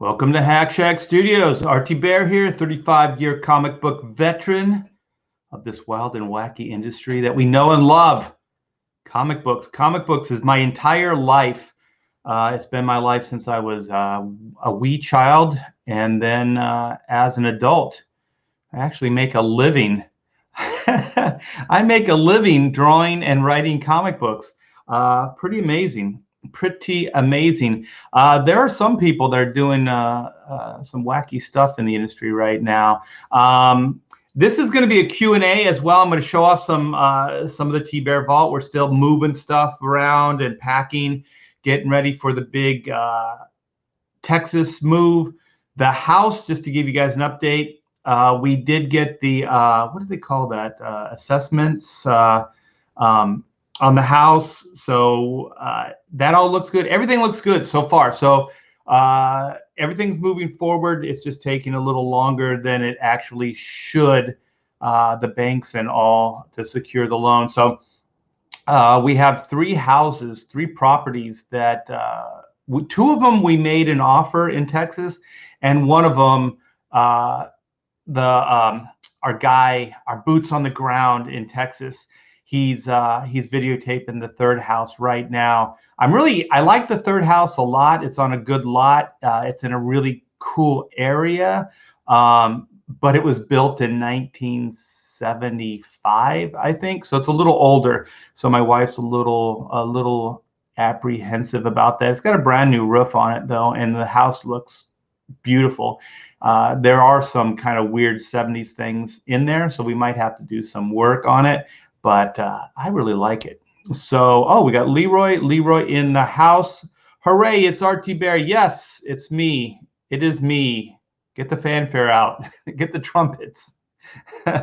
Welcome to Hack Shack Studios. RT Bear here, 35-year comic book veteran of this wild and wacky industry that we know and love. Comic books. Comic books is my entire life. It's been my life since I was a wee child, and then as an adult, I actually make a living. I make a living drawing and writing comic books. Pretty amazing. Pretty amazing. There are some people that are doing some wacky stuff in the industry right now. This is going to be a Q&A as well. I'm going to show off some of the T-Bear Vault. We're still moving stuff around and packing, getting ready for the big Texas move. The house, just to give you guys an update, we did get the, what do they call that, assessments on the house. So that all looks good. Everything looks good so far. So everything's moving forward. It's just taking a little longer than it actually should, the banks and all, to secure the loan. So we have three houses, three properties that two of them we made an offer in Texas, and one of them our boots on the ground in Texas, he's videotaping the third house right now. I like the third house a lot. It's on a good lot. It's in a really cool area, but it was built in 1975, I think. So it's a little older. So my wife's a little apprehensive about that. It's got a brand new roof on it though, and the house looks beautiful. There are some kind of weird 70s things in there, so we might have to do some work on it. But I really like it. So, we got Leroy in the house. Hooray, it's RT Bear. Yes, it's me. It is me. Get the fanfare out. Get the trumpets.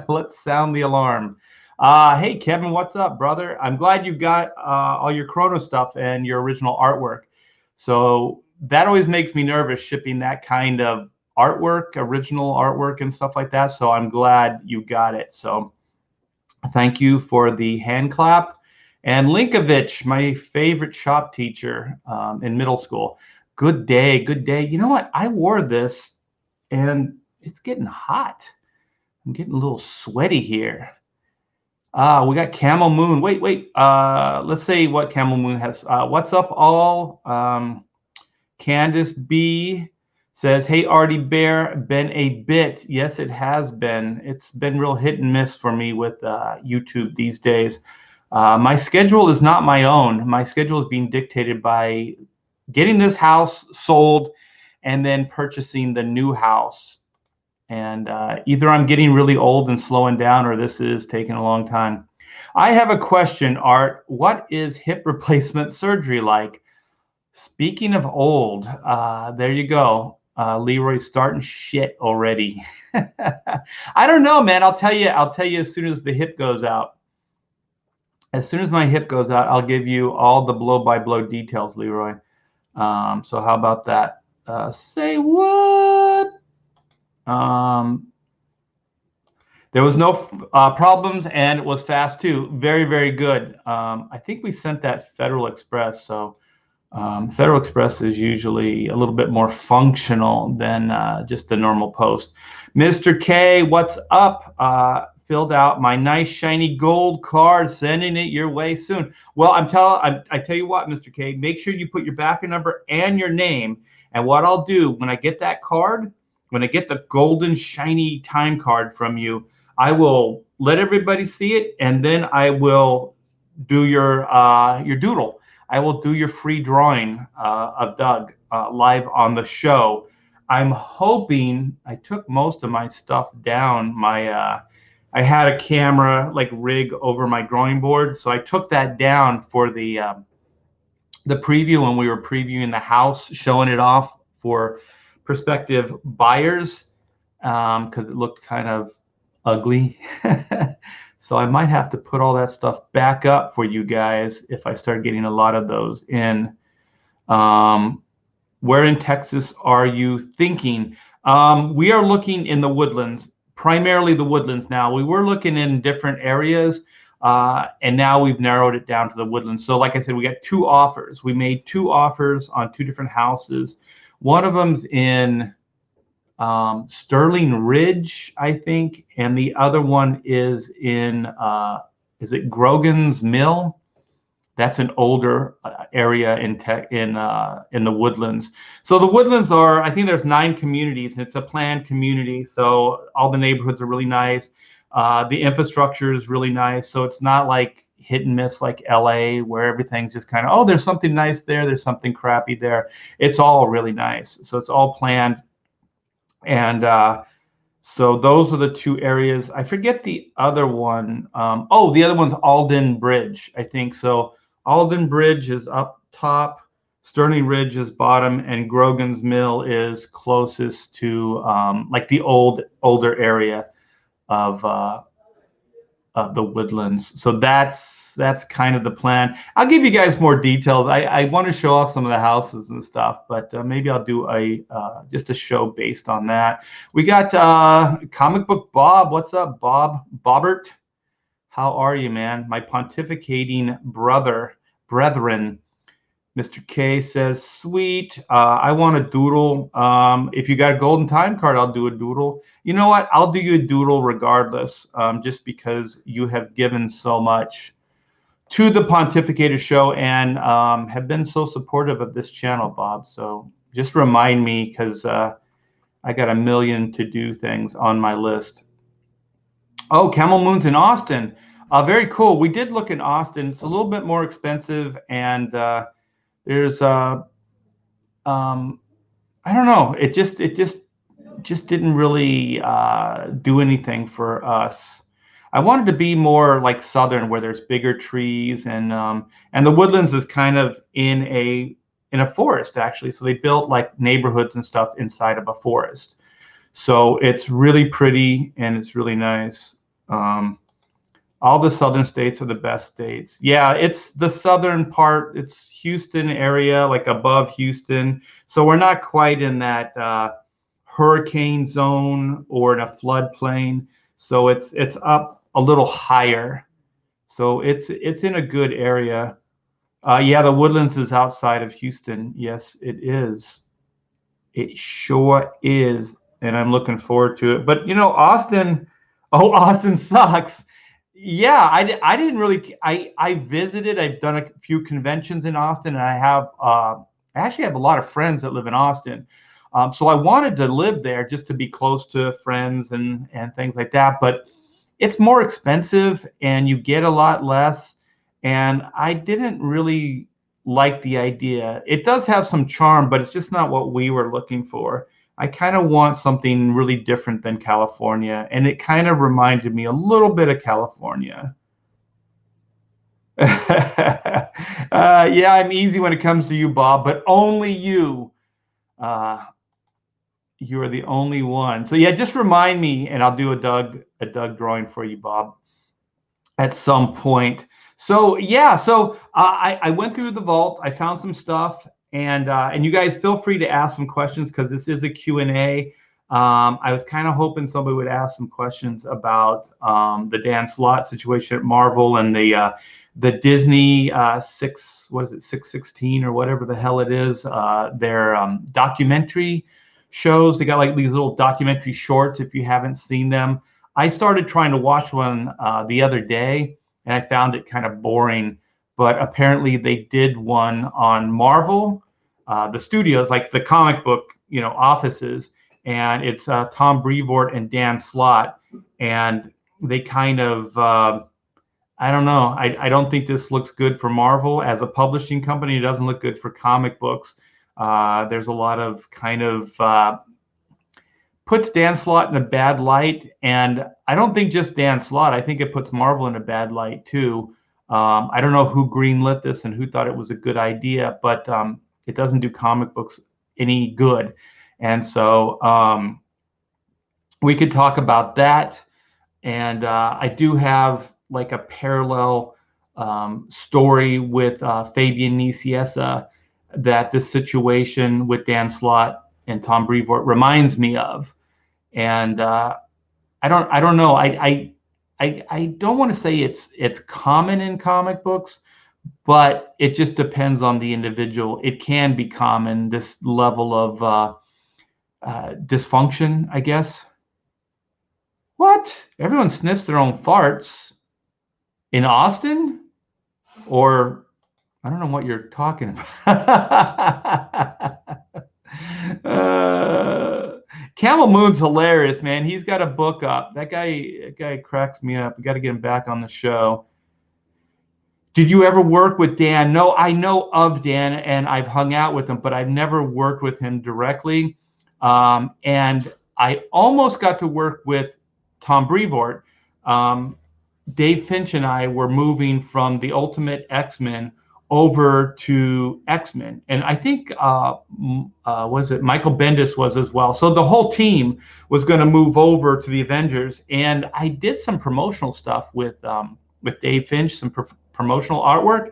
Let's sound the alarm. Hey, Kevin, what's up, brother? I'm glad you got all your Chrono stuff and your original artwork. So that always makes me nervous, shipping that kind of artwork, original artwork and stuff like that. So I'm glad you got it. So thank you for the hand clap. And Linkovich, my favorite shop teacher in middle school. Good day, good day. You know what? I wore this and it's getting hot. I'm getting a little sweaty here. We got Camel Moon. Wait. Let's say what Camel Moon has. What's up, all? Candace B says, hey, Artie Bear, been a bit. Yes, it has been. It's been real hit and miss for me with YouTube these days. My schedule is not my own. My schedule is being dictated by getting this house sold and then purchasing the new house. And either I'm getting really old and slowing down, or this is taking a long time. I have a question, Art. What is hip replacement surgery like? Speaking of old, there you go. Leroy's starting shit already. I don't know, man. I'll tell you as soon as the hip goes out. As soon as my hip goes out, I'll give you all the blow-by-blow details, Leroy. So how about that? Say what? There was no problems, and it was fast too. Very, very good. I think we sent that Federal Express, so Federal Express is usually a little bit more functional than just the normal post. Mr. K, what's up? Filled out my nice shiny gold card, sending it your way soon. Well, I tell you what, Mr. K, make sure you put your backer number and your name. And what I'll do when I get that card, when I get the golden shiny time card from you, I will let everybody see it, and then I will do your doodle. I will do your free drawing of Doug live on the show. I'm hoping I took most of my stuff down. I had a camera rig over my drawing board, so I took that down for the preview when we were previewing the house, showing it off for prospective buyers, because it looked kind of ugly. So I might have to put all that stuff back up for you guys if I start getting a lot of those in. Where in Texas are you thinking? We are looking in the Woodlands, primarily the Woodlands now. We were looking in different areas, and now we've narrowed it down to the Woodlands. So like I said, we got two offers. We made two offers on two different houses. One of them's in Sterling Ridge, I think, and the other one is in is it Grogan's Mill? That's an older area in the Woodlands. So the Woodlands are, I think there's 9 communities, and it's a planned community. So all the neighborhoods are really nice. The infrastructure is really nice. So it's not like hit and miss like LA, where everything's just kind of, oh, there's something nice there, there's something crappy there. It's all really nice. So it's all planned. And so those are the 2 areas. I forget the other one. Oh, the other one's Alden Bridge, I think. So Alden Bridge is up top, Sterling Ridge is bottom, and Grogan's Mill is closest to like the older area of the Woodlands. So that's kind of the plan. I'll give you guys more details. I want to show off some of the houses and stuff, but maybe I'll do a just a show based on that. We got Comic Book Bob. What's up, Bob? Bobbert? How are you, man? My pontificating brethren. Mr. K says, sweet. I want a doodle. If you got a golden time card, I'll do a doodle. You know what? I'll do you a doodle regardless, just because you have given so much to the Pontificator Show and have been so supportive of this channel, Bob. So just remind me, because I got a million to-do things on my list. Oh, Camel Moon's in Austin. Very cool. We did look in Austin. It's a little bit more expensive, and there's I don't know. It just didn't really do anything for us. I wanted to be more like southern, where there's bigger trees, and the Woodlands is kind of in a forest, actually. So they built like neighborhoods and stuff inside of a forest. So it's really pretty and it's really nice. All the southern states are the best states. Yeah, it's the southern part. It's Houston area, like above Houston. So we're not quite in that hurricane zone or in a floodplain. So it's up a little higher. So it's in a good area. Yeah, the Woodlands is outside of Houston. Yes, it is. It sure is. And I'm looking forward to it. But, you know, Austin, oh, Austin sucks. Yeah, I didn't really, I visited, I've done a few conventions in Austin, and I actually have a lot of friends that live in Austin. So I wanted to live there just to be close to friends and things like that. But it's more expensive and you get a lot less. And I didn't really like the idea. It does have some charm, but it's just not what we were looking for. I kind of want something really different than California, and it kind of reminded me a little bit of California. Yeah, I'm easy when it comes to you, Bob, but only you. You are the only one. So yeah, just remind me, and I'll do a Doug drawing for you, Bob, at some point. So yeah, so I went through the vault. I found some stuff. And you guys feel free to ask some questions, because this is a Q&A. I was kind of hoping somebody would ask some questions about the Dan Slott situation at Marvel and the Disney 616 or whatever the hell it is, their documentary shows. They got like these little documentary shorts, if you haven't seen them. I started trying to watch one the other day, and I found it kind of boring. But apparently they did one on Marvel, the studios, like the comic book, you know, offices, and it's Tom Brevoort and Dan Slott, and they kind of, I don't know, I don't think this looks good for Marvel as a publishing company. It doesn't look good for comic books. There's a lot of kind of puts Dan Slott in a bad light, and I don't think just Dan Slott. I think it puts Marvel in a bad light too. I don't know who greenlit this and who thought it was a good idea, but it doesn't do comic books any good. And so we could talk about that. And I do have like a parallel story with Fabian Nicieza that this situation with Dan Slott and Tom Brevoort reminds me of. And I don't know. I don't want to say it's common in comic books, but it just depends on the individual. It can be common, this level of dysfunction, I guess. What? Everyone sniffs their own farts in Austin? Or I don't know what you're talking about. Camel Moon's hilarious, man. He's got a book up. That guy cracks me up. We got to get him back on the show. Did you ever work with Dan? No, I know of Dan and I've hung out with him, but I've never worked with him directly. And I almost got to work with Tom Brevoort. Dave Finch and I were moving from the Ultimate X-Men over to X-Men, and I think was it Michael Bendis was as well. So the whole team was going to move over to the Avengers, and I did some promotional stuff with Dave Finch, some promotional artwork,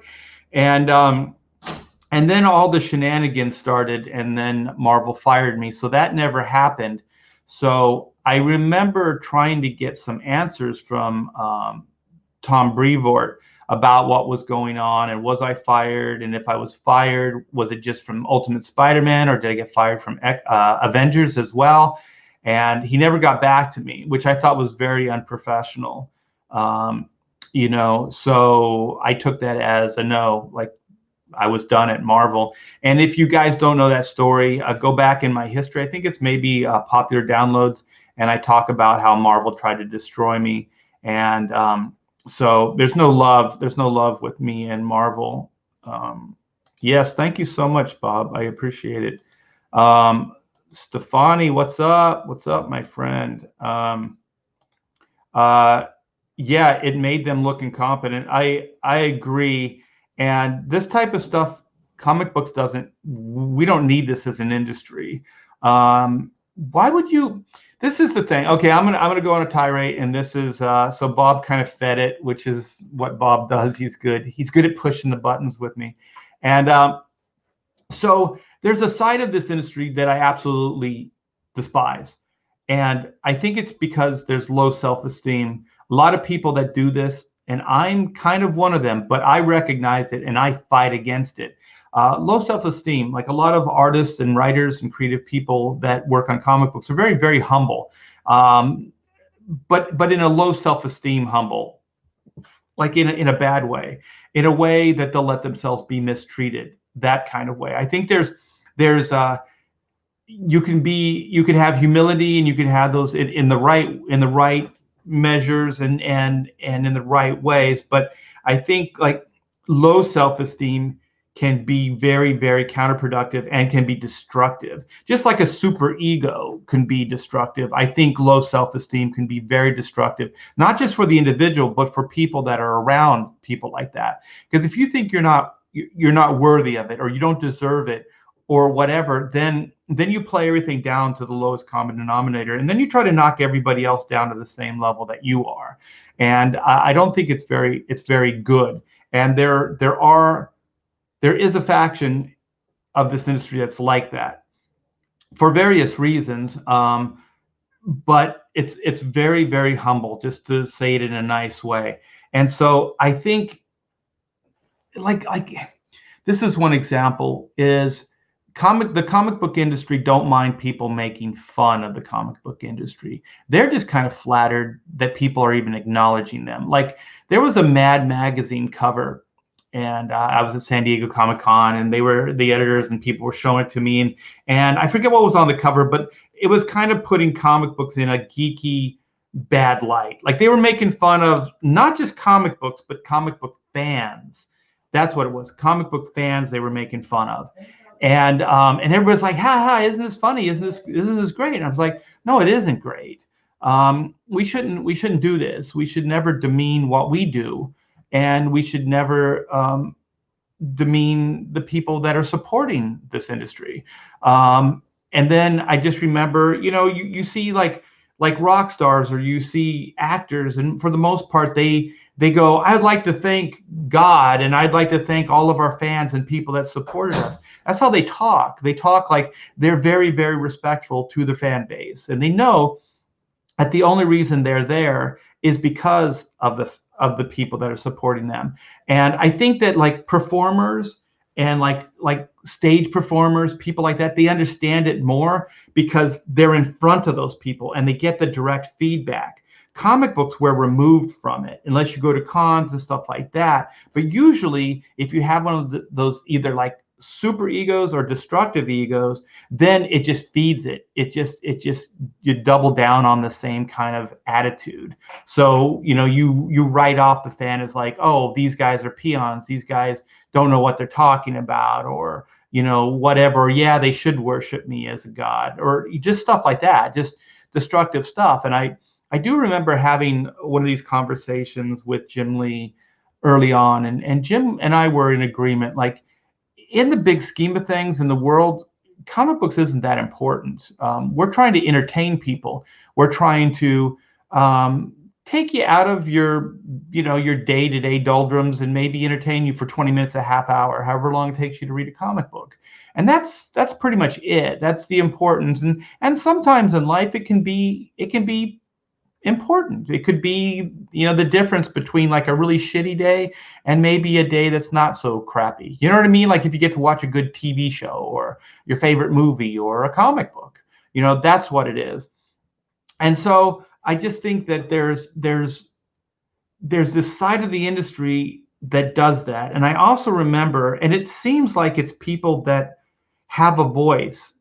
and then all the shenanigans started, and then Marvel fired me, so that never happened. So I remember trying to get some answers from Tom Brevoort about what was going on and was I fired, and if I was fired, was it just from Ultimate Spider-Man or did I get fired from Avengers as well? And he never got back to me, which I thought was very unprofessional. You know, so I took that as a no, like I was done at Marvel. And if you guys don't know that story, go back in my history. I think it's maybe Popular Downloads, and I talk about how Marvel tried to destroy me. And so there's no love with me and Marvel. Yes, thank you so much, Bob. I appreciate it. Stefani, what's up? What's up, my friend? Yeah, it made them look incompetent. I agree. And this type of stuff, comic books we don't need this as an industry. Why would you? This is the thing. Okay, I'm gonna go on a tirade, and this is so Bob kind of fed it, which is what Bob does. He's good at pushing the buttons with me, and so there's a side of this industry that I absolutely despise, and I think it's because there's low self-esteem. A lot of people that do this, and I'm kind of one of them, but I recognize it and I fight against it. Low self-esteem, like a lot of artists and writers and creative people that work on comic books are very, very humble, but in a low self-esteem humble, like in a bad way, in a way that they'll let themselves be mistreated, that kind of way. I think there's you can have humility and you can have those in the right measures and in the right ways, but I think like low self-esteem can be very, very counterproductive and can be destructive. Just like a super ego can be destructive, I think low self-esteem can be very destructive, not just for the individual, but for people that are around people like that. Because if you think you're not worthy of it, or you don't deserve it, or whatever, then you play everything down to the lowest common denominator, and then you try to knock everybody else down to the same level that you are. And I don't think it's very good. And there is a faction of this industry that's like that for various reasons, but it's very, very humble, just to say it in a nice way. And so I think like this is one example is the comic book industry don't mind people making fun of the comic book industry. They're just kind of flattered that people are even acknowledging them. Like there was a Mad Magazine cover, and I was at San Diego Comic-Con, and the editors and people were showing it to me, and I forget what was on the cover, but it was kind of putting comic books in a geeky, bad light. Like they were making fun of not just comic books, but comic book fans. That's what it was. Comic book fans they were making fun of. And everybody's like, ha ha, isn't this funny? Isn't this great? And I was like, no, it isn't great. We shouldn't do this. We should never demean what we do. And we should never demean the people that are supporting this industry. And then I just remember, you see like rock stars, or you see actors, and for the most part, they go, I'd like to thank God, and I'd like to thank all of our fans and people that supported us. That's how they talk. They talk like they're very, very respectful to the fan base, and they know that the only reason they're there is because of of the people that are supporting them. And I think that like performers and like stage performers, people like that, they understand it more because they're in front of those people and they get the direct feedback. Comic books were removed from it unless you go to cons and stuff like that. But usually, if you have one of those either like super egos or destructive egos, then it just feeds it. It just you double down on the same kind of attitude. So you write off the fan as like, oh, these guys are peons. These guys don't know what they're talking about, or whatever. Yeah, they should worship me as a god, or just stuff like that. Just destructive stuff. And I do remember having one of these conversations with Jim Lee early on, and Jim and I were in agreement. Like, in the big scheme of things in the world, comic books isn't that important. We're trying to entertain people. We're trying to take you out of your day-to-day doldrums and maybe entertain you for 20 minutes, a half hour, however long it takes you to read a comic book. And that's pretty much it. That's the importance. And sometimes in life it can be important. It could be, the difference between like a really shitty day and maybe a day that's not so crappy. You know what I mean? Like if you get to watch a good TV show or your favorite movie or a comic book, that's what it is. And so I just think that there's this side of the industry that does that. And I also remember, and it seems like it's people that have a voice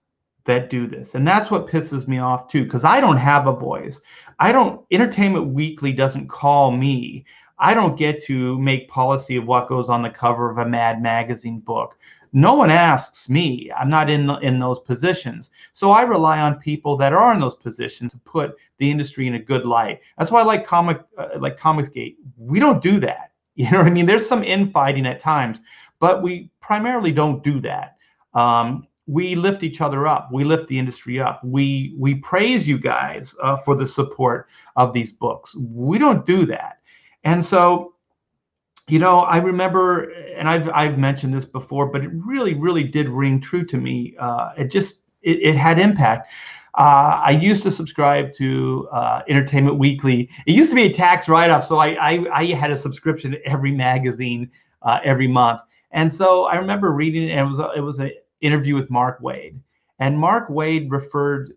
that do this. And that's what pisses me off too, because I don't have a voice. Entertainment Weekly doesn't call me. I don't get to make policy of what goes on the cover of a Mad Magazine book. No one asks me. I'm not in those positions. So I rely on people that are in those positions to put the industry in a good light. That's why I like Comicsgate. We don't do that. You know what I mean? There's some infighting at times, but we primarily don't do that. We lift each other up. We lift the industry up. We praise you guys for the support of these books. We don't do that. And so, I remember, and I've mentioned this before, but it really, really did ring true to me. It had impact. I used to subscribe to Entertainment Weekly. It used to be a tax write-off, so I had a subscription to every magazine every month. And so I remember reading it, and it was an interview with Mark Waid, and Mark Waid referred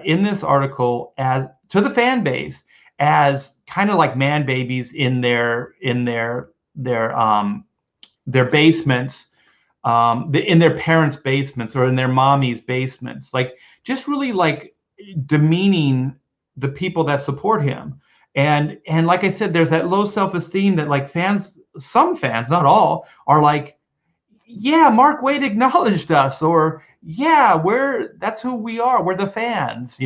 in this article to the fan base as kind of like man babies in their basements, in their parents' basements or in their mommy's basements, like just really like demeaning the people that support him. And like I said, there's that low self-esteem that like some fans, not all, are like, yeah, Mark Waid acknowledged us, or yeah, that's who we are. We're the fans,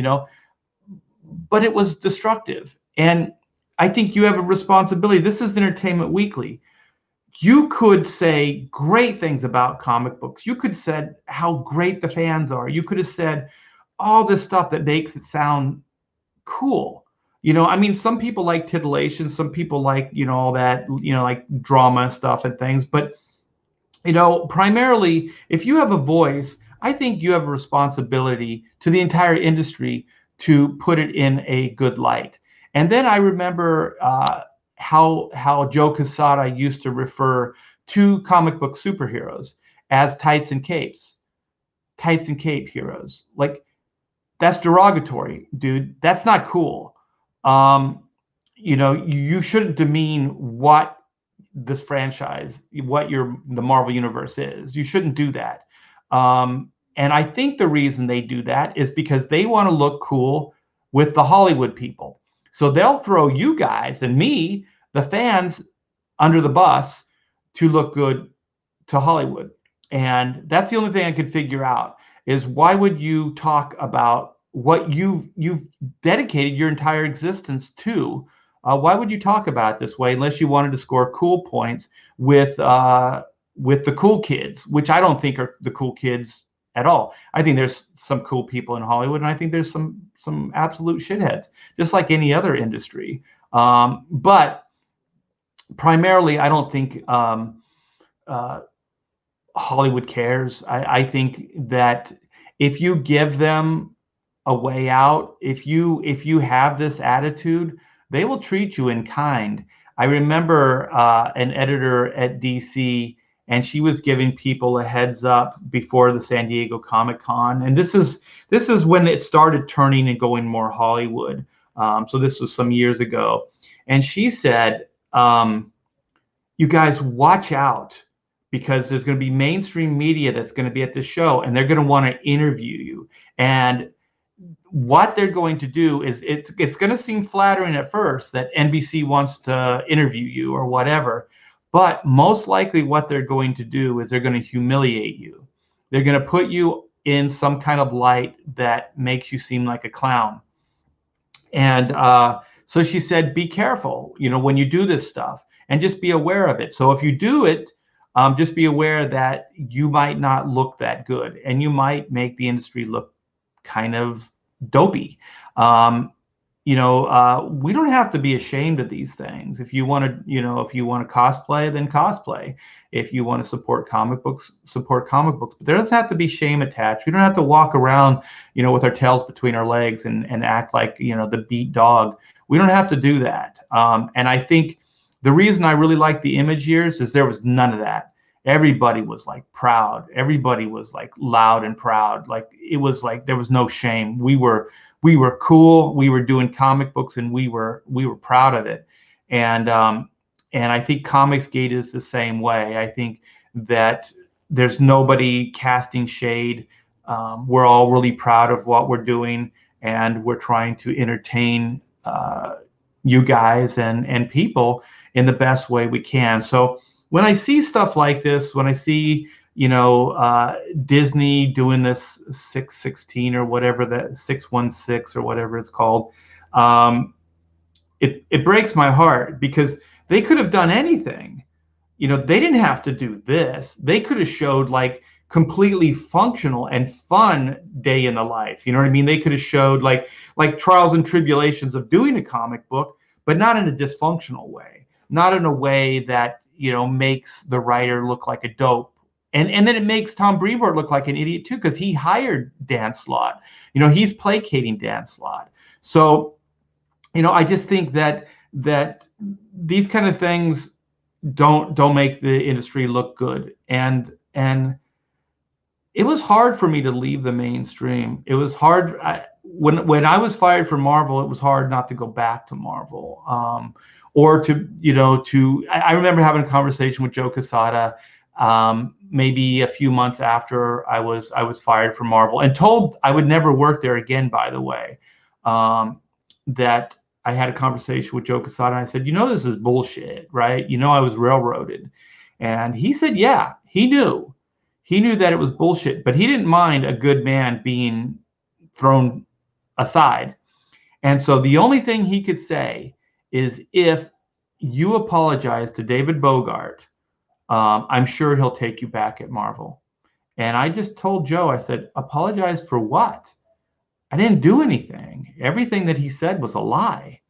but it was destructive. And I think you have a responsibility. This is Entertainment Weekly. You could say great things about comic books. You could said how great the fans are. You could have said all this stuff that makes it sound cool. I mean, some people like titillation, some people like, all that, like drama stuff and things, but primarily, if you have a voice, I think you have a responsibility to the entire industry to put it in a good light. And then I remember how Joe Quesada used to refer to comic book superheroes as tights and cape heroes. Like, that's derogatory, dude. That's not cool. You shouldn't demean what this franchise, what the Marvel Universe is. You shouldn't do that. And I think the reason they do that is because they want to look cool with the Hollywood people. So they'll throw you guys and me, the fans, under the bus to look good to Hollywood. And that's the only thing I could figure out is why would you talk about what you've dedicated your entire existence to? Why would you talk about it this way unless you wanted to score cool points with the cool kids, which I don't think are the cool kids at all. I think there's some cool people in Hollywood, and I think there's some absolute shitheads, just like any other industry. But primarily, I don't think Hollywood cares. I think that if you give them a way out, if you have this attitude, they will treat you in kind. I remember an editor at DC, and she was giving people a heads up before the San Diego Comic-Con, and this is when it started turning and going more Hollywood. So this was some years ago, and she said, "You guys watch out, because there's going to be mainstream media that's going to be at the show, and they're going to want to interview you. And what they're going to do is it's going to seem flattering at first that NBC wants to interview you or whatever, but most likely what they're going to do is they're going to humiliate you. They're going to put you in some kind of light that makes you seem like a clown." And so she said, "Be careful, when you do this stuff, and just be aware of it. So if you do it, just be aware that you might not look that good, and you might make the industry look kind of dopey." We don't have to be ashamed of these things. If you want to cosplay, then cosplay. If you want to support comic books, support comic books. But there doesn't have to be shame attached. We don't have to walk around, with our tails between our legs and act like, the beat dog. We don't have to do that. And I think the reason I really like the Image years is there was none of that. Everybody was like proud. Everybody was like loud and proud. Like it was like there was no shame. We were cool. We were doing comic books, and we were proud of it. And I think Comicsgate is the same way. I think that there's nobody casting shade. We're all really proud of what we're doing, and we're trying to entertain you guys and people in the best way we can. So when I see stuff like this, when I see Disney doing this 616 or whatever, that 616 or whatever it's called, it breaks my heart, because they could have done anything. They didn't have to do this. They could have showed like completely functional and fun day in the life. You know what I mean? They could have showed like trials and tribulations of doing a comic book, but not in a dysfunctional way, not in a way that makes the writer look like a dope. And then it makes Tom Brevoort look like an idiot too, because he hired Dan Slott. He's placating Dan Slott. So, I just think that these kind of things don't make the industry look good. And it was hard for me to leave the mainstream. It was hard when I was fired from Marvel. It was hard not to go back to Marvel, or I remember having a conversation with Joe Quesada, maybe a few months after I was fired from Marvel, and told I would never work there again, by the way. That I had a conversation with Joe Quesada, and I said, "This is bullshit, right? I was railroaded." And he said, yeah, he knew that it was bullshit, but he didn't mind a good man being thrown aside. And so the only thing he could say is, if you apologize to David Bogart, I'm sure he'll take you back at Marvel. And I just told Joe, I said, apologize for what? I didn't do anything. Everything that he said was a lie.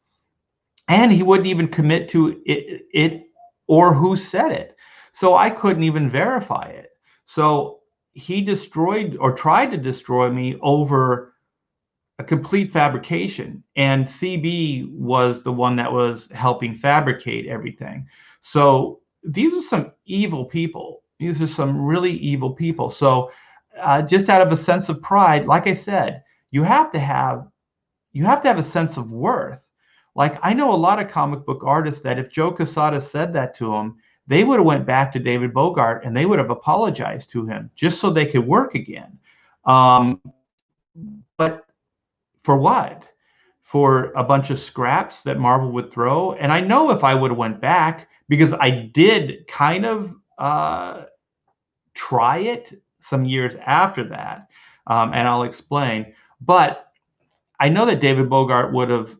And he wouldn't even commit to it or who said it. So I couldn't even verify it. So he destroyed, or tried to destroy, me over a complete fabrication. And CB was the one that was helping fabricate everything. So these are some evil people. These are some really evil people. So just out of a sense of pride, like I said, you have to have a sense of worth. Like, I know a lot of comic book artists that if Joe Quesada said that to them, they would have went back to David Bogart and they would have apologized to him just so they could work again. But for what? For a bunch of scraps that Marvel would throw? And I know if I would have went back, because I did kind of try it some years after that, and I'll explain. But I know that David Bogart would have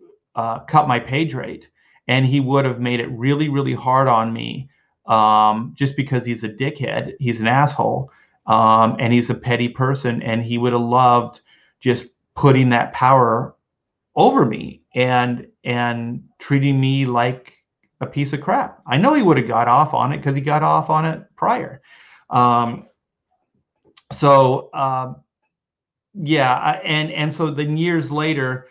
cut my page rate, and he would have made it really, really hard on me, just because he's a dickhead, he's an asshole, and he's a petty person, and he would have loved just putting that power over me and treating me like a piece of crap. I know he would have got off on it because he got off on it prior. Yeah, and so then years later,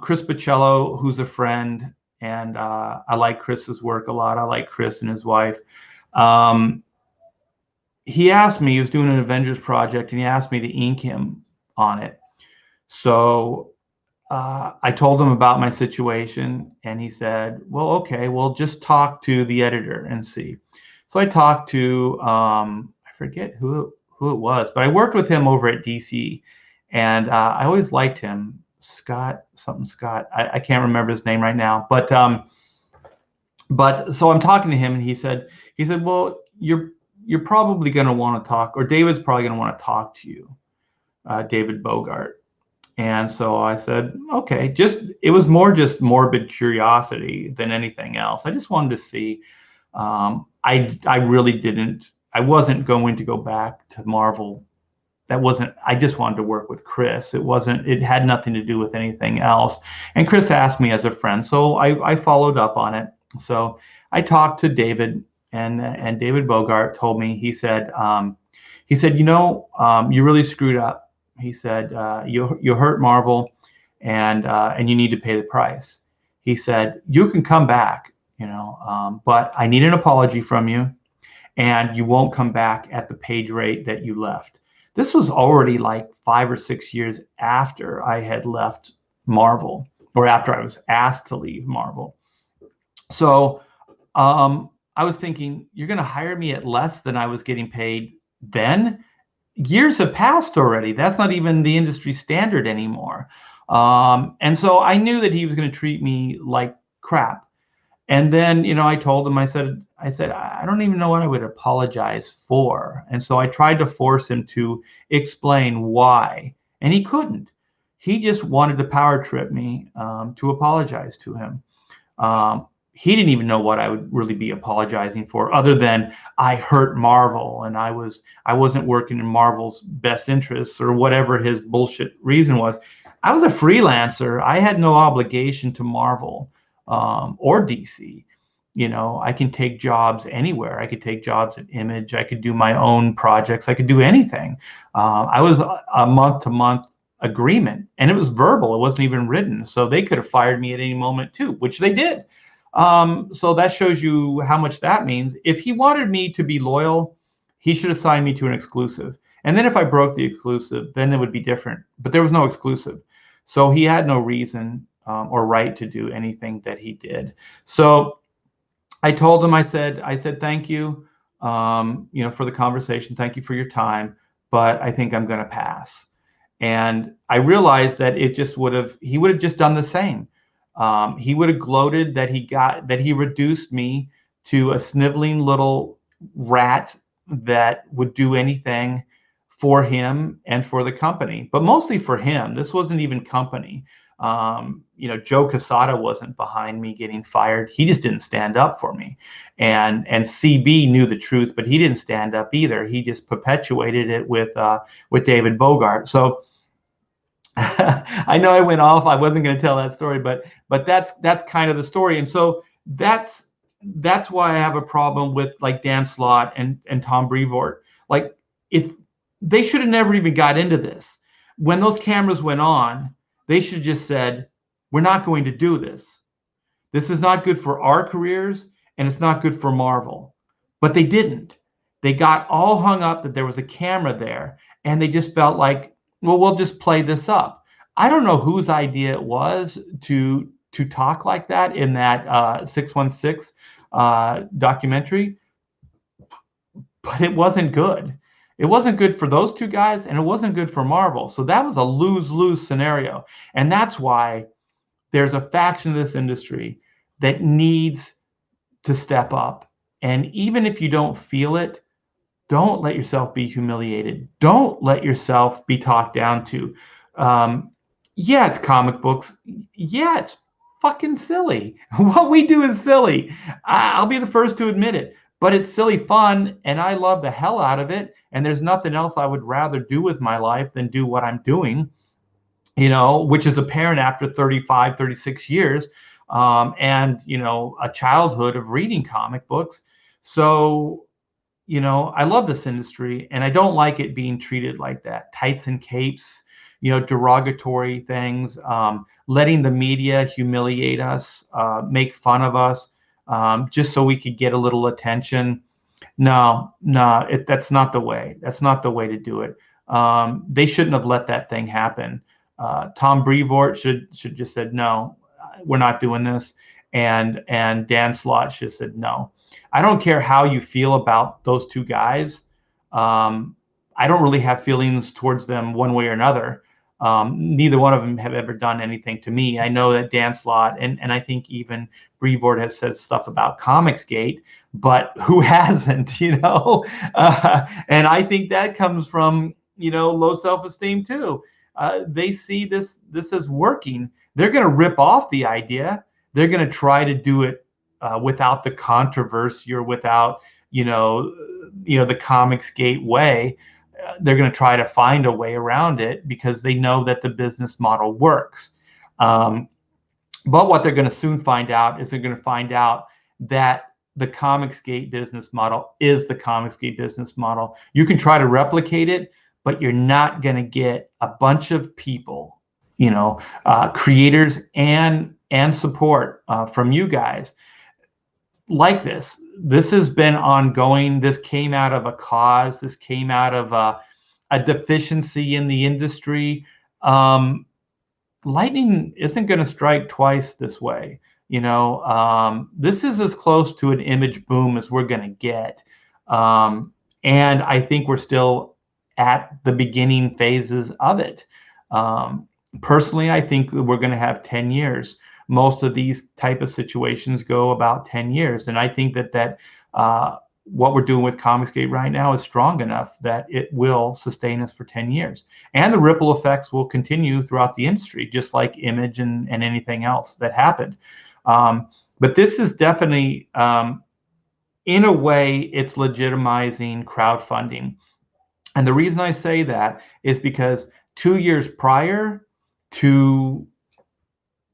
Chris Bachalo, who's a friend and I like Chris's work a lot. I like Chris and his wife. Um, he asked me, he was doing an Avengers project, and he asked me to ink him on it. So I told him about my situation, and he said, well, okay, well, just talk to the editor and see. So I talked to, I forget who it was, but I worked with him over at DC, and I always liked him. Scott, something Scott. I can't remember his name right now, but so I'm talking to him, and he said, well, you're probably going to want to talk, or David's probably going to want to talk to you, David Bogart. And so I said, okay, it was more just morbid curiosity than anything else. I just wanted to see. I really I wasn't going to go back to Marvel. I just wanted to work with Chris. It had nothing to do with anything else. And Chris asked me as a friend, so I followed up on it. So I talked to David, and David Bogart told me, he said, you really screwed up. He said, you hurt Marvel, and you need to pay the price. He said, you can come back, but I need an apology from you, and you won't come back at the page rate that you left. This was already like 5 or 6 years after I had left Marvel, or after I was asked to leave Marvel. So I was thinking, you're going to hire me at less than I was getting paid then? Years have passed already. That's not even the industry standard anymore. And so I knew that he was going to treat me like crap. And then, I told him, I said, I don't even know what I would apologize for. And so I tried to force him to explain why, and he couldn't. He just wanted to power trip me to apologize to him. He didn't even know what I would really be apologizing for, other than I hurt Marvel and I wasn't working in Marvel's best interests, or whatever his bullshit reason was. I was a freelancer. I had no obligation to Marvel or DC. I can take jobs anywhere. I could take jobs at Image. I could do my own projects. I could do anything. I was a month-to-month agreement, and it was verbal. It wasn't even written. So they could have fired me at any moment too, which they did. So that shows you how much that means. If he wanted me to be loyal, he should have signed me to an exclusive. And then if I broke the exclusive, then it would be different. But there was no exclusive. So he had no reason or right to do anything that he did. So I told him, I said, thank you, for the conversation. Thank you for your time. But I think I'm going to pass. And I realized that he would have just done the same. He would have gloated that he reduced me to a sniveling little rat that would do anything for him and for the company, but mostly for him. This wasn't even company. Joe Quesada wasn't behind me getting fired. He just didn't stand up for me. And CB knew the truth, but he didn't stand up either. He just perpetuated it with David Bogart. So I know I went off. I wasn't going to tell that story, but that's kind of the story. And so that's why I have a problem with like Dan Slott and Tom Brevoort. Like, if they should have never even got into this. When those cameras went on, they should have just said, we're not going to do this. This is not good for our careers, and it's not good for Marvel. But they didn't. They got all hung up that there was a camera there, and they just felt like, well, we'll just play this up. I don't know whose idea it was to talk like that in that 616 documentary, but it wasn't good. It wasn't good for those two guys, and it wasn't good for Marvel. So that was a lose-lose scenario. And that's why there's a faction of this industry that needs to step up. And even if you don't feel it, don't let yourself be humiliated. Don't let yourself be talked down to. Yeah, it's comic books. Yeah, it's fucking silly. What we do is silly. I'll be the first to admit it. But it's silly fun, and I love the hell out of it. And there's nothing else I would rather do with my life than do what I'm doing, which is apparent after 35, 36 years, and, a childhood of reading comic books. So, I love this industry, and I don't like it being treated like that. Tights and capes, derogatory things, letting the media humiliate us, make fun of us, just so we could get a little attention. No, no, that's not the way. That's not the way to do it. They shouldn't have let that thing happen. Tom Brevoort should just said no, we're not doing this, and Dan Slott should have said no. I don't care how you feel about those two guys. I don't really have feelings towards them one way or another. Neither one of them have ever done anything to me. I know that Dan Slott and I think even Brevoort has said stuff about Comicsgate, but who hasn't, and I think that comes from, low self-esteem too. They see this as working. They're going to rip off the idea. They're going to try to do it without the controversy or without, the Comicsgate way. They're going to try to find a way around it because they know that the business model works. But what they're going to soon find out is they're going to find out that the Comicsgate business model is the Comicsgate business model. You can try to replicate it, but you're not going to get a bunch of people, creators and support from you guys like this. This has been ongoing. This came out of a cause. This came out of a deficiency in the industry. Lightning isn't going to strike twice this way. This is as close to an image boom as we're going to get. And I think we're still at the beginning phases of it. Personally, I think we're going to have 10 years. Most of these type of situations go about 10 years. And I think that what we're doing with Comicsgate right now is strong enough that it will sustain us for 10 years. And the ripple effects will continue throughout the industry, just like Image and anything else that happened. But this is definitely, in a way, it's legitimizing crowdfunding. And the reason I say that is because 2 years prior to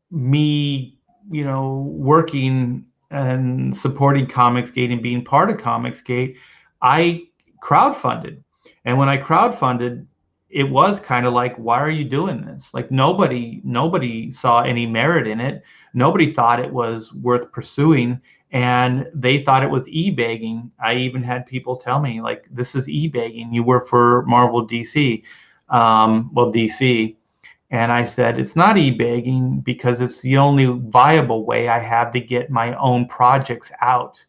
me, working and supporting Comicsgate and being part of Comicsgate, I crowdfunded. And when I crowdfunded, it was kind of like, why are you doing this? Like nobody saw any merit in it. Nobody thought it was worth pursuing. And they thought it was e-begging. I even had people tell me, like, this is e-begging. You work for Marvel DC. DC. And I said, it's not e-begging because it's the only viable way I have to get my own projects out.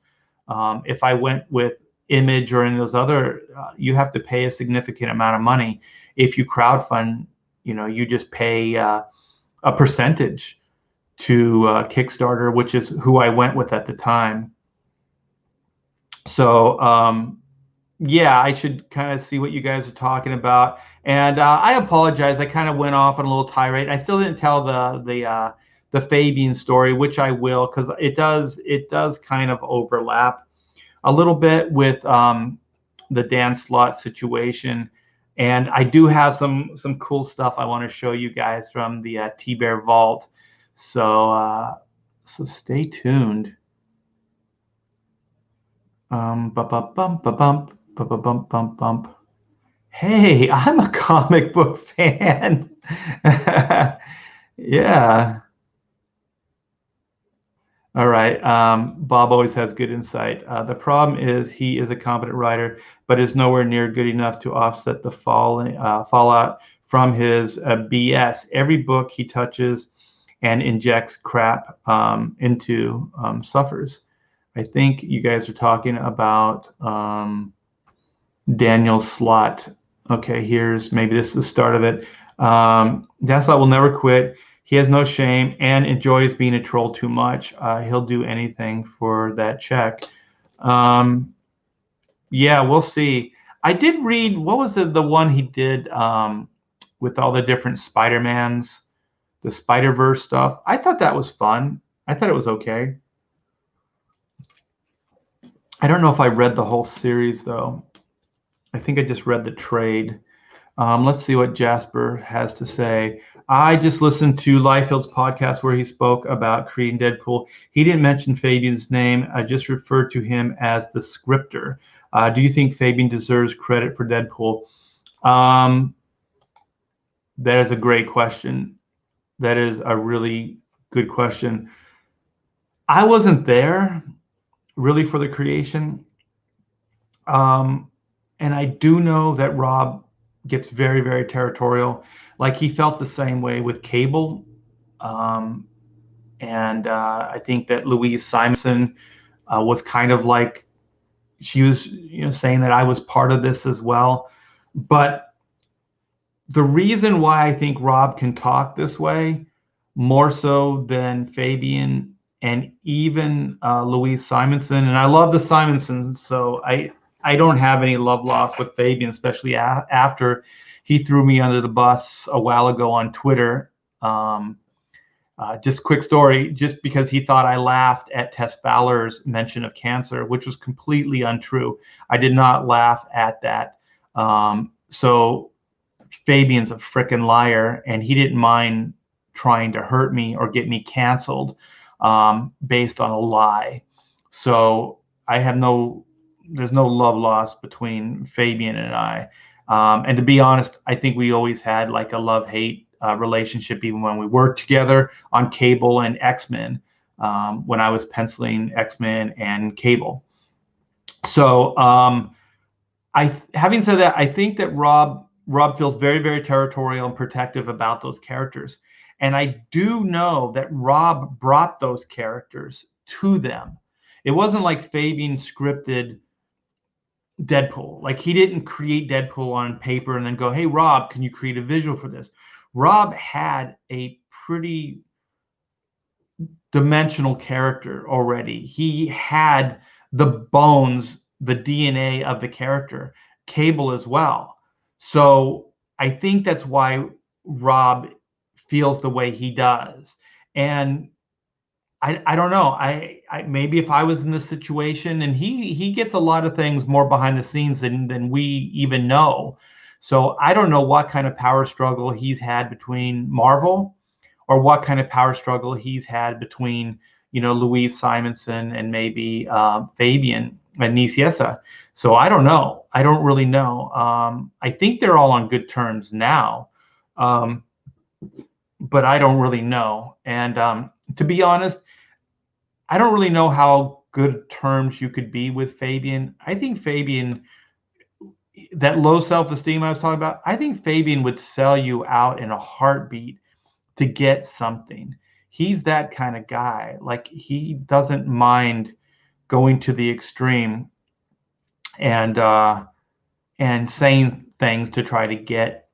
If I went with Image or any of those other, you have to pay a significant amount of money. If you crowdfund, you just pay a percentage to Kickstarter, which is who I went with at the time. So, yeah, I should kind of see what you guys are talking about. And I apologize. I kind of went off on a little tirade. I still didn't tell the Fabian story, which I will, because it does kind of overlap a little bit with the Dan Slott situation. And I do have some cool stuff I want to show you guys from the T-Bear Vault. So stay tuned. Bump, bump, bump, bump, bump, bump, bump, bump. Hey, I'm a comic book fan. Yeah. All right. Bob always has good insight. The problem is he is a competent writer, but is nowhere near good enough to offset the fallout from his BS. Every book he touches and injects crap into suffers. I think you guys are talking about Daniel Slott. Okay, maybe this is the start of it. Dan Slott will never quit. He has no shame and enjoys being a troll too much. He'll do anything for that check. Yeah, we'll see. I did read, what was the one he did with all the different Spider-Mans, the Spider-Verse stuff? I thought that was fun. I thought it was okay. I don't know if I read the whole series, though. I think I just read the trade. Let's see what Jasper has to say. I just listened to Liefeld's podcast where he spoke about creating Deadpool. He didn't mention Fabian's name. I just referred to him as the scripter. Do you think Fabian deserves credit for Deadpool? That is a great question. That is a really good question. I wasn't there really for the creation. And I do know that Rob gets very, very territorial. Like he felt the same way with Cable. Um, and I think that Louise Simonson was kind of like, she was, saying that I was part of this as well. But the reason why I think Rob can talk this way more so than Fabian and even Louise Simonson, and I love the Simonsons, so I don't have any love lost with Fabian, especially after he threw me under the bus a while ago on Twitter. Just quick story, just because he thought I laughed at Tess Fowler's mention of cancer, which was completely untrue. I did not laugh at that. So Fabian's a freaking liar, and he didn't mind trying to hurt me or get me canceled based on a lie. So there's no love lost between Fabian and I. And to be honest, I think we always had like a love-hate relationship, even when we worked together on Cable and X-Men, when I was penciling X-Men and Cable. So having said that, I think that Rob feels very, very territorial and protective about those characters. And I do know that Rob brought those characters to them. It wasn't like Fabian scripted Deadpool. Like he didn't create Deadpool on paper and then go, hey, Rob, can you create a visual for this? Rob had a pretty dimensional character already. He had the bones, the DNA of the character, Cable as well. So I think that's why Rob feels the way he does. And I don't know. I maybe if I was in this situation, and he gets a lot of things more behind the scenes than we even know. So I don't know what kind of power struggle he's had between Marvel, or what kind of power struggle he's had between Louise Simonson and maybe Fabian and Nicieza. So I don't know. I don't really know. I think they're all on good terms now, but I don't really know. And to be honest, I don't really know how good terms you could be with Fabian. I think Fabian, that low self-esteem I was talking about, I think Fabian would sell you out in a heartbeat to get something. He's that kind of guy. Like he doesn't mind going to the extreme and saying things to try to get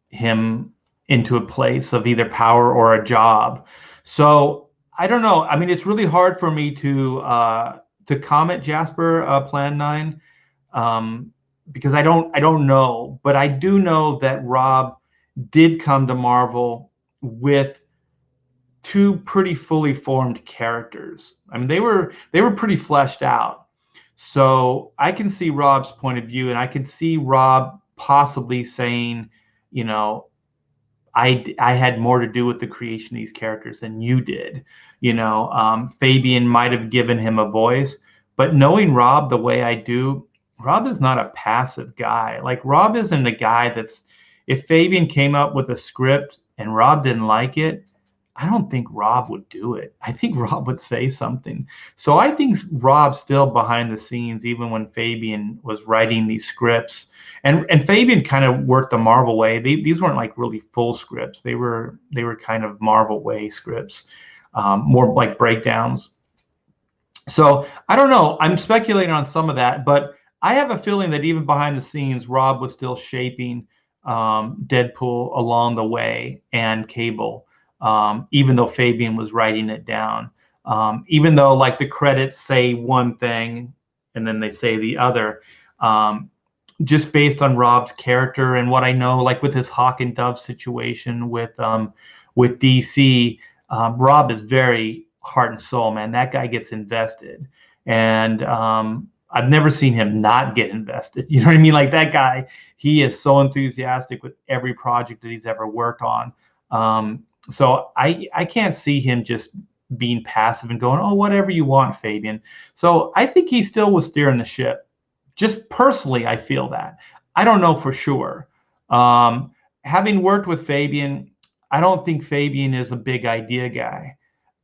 him into a place of either power or a job. So I don't know. I mean, it's really hard for me to comment, Jasper, Plan 9, because I don't know, but I do know that Rob did come to Marvel with two pretty fully formed characters. I mean, they were pretty fleshed out. So I can see Rob's point of view, and I can see Rob possibly saying, I had more to do with the creation of these characters than you did. Fabian might have given him a voice, but knowing Rob the way I do, Rob is not a passive guy. Like Rob isn't a guy that's, if Fabian came up with a script and Rob didn't like it, I don't think Rob would do it. I think Rob would say something. So I think Rob's still behind the scenes, even when Fabian was writing these scripts. And Fabian kind of worked the Marvel way. These weren't like really full scripts. They were kind of Marvel way scripts, more like breakdowns. So I don't know. I'm speculating on some of that, but I have a feeling that even behind the scenes, Rob was still shaping Deadpool along the way, and Cable. Even though Fabian was writing it down, even though like the credits say one thing and then they say the other, just based on Rob's character and what I know, like with his Hawk and Dove situation with DC, Rob is very heart and soul, man. That guy gets invested, and I've never seen him not get invested. You know what I mean? Like that guy, he is so enthusiastic with every project that he's ever worked on. So I can't see him just being passive and going, oh, whatever you want, Fabian. So I think he still was steering the ship. Just personally, I feel that. I don't know for sure. having worked with Fabian, I don't think Fabian is a big idea guy.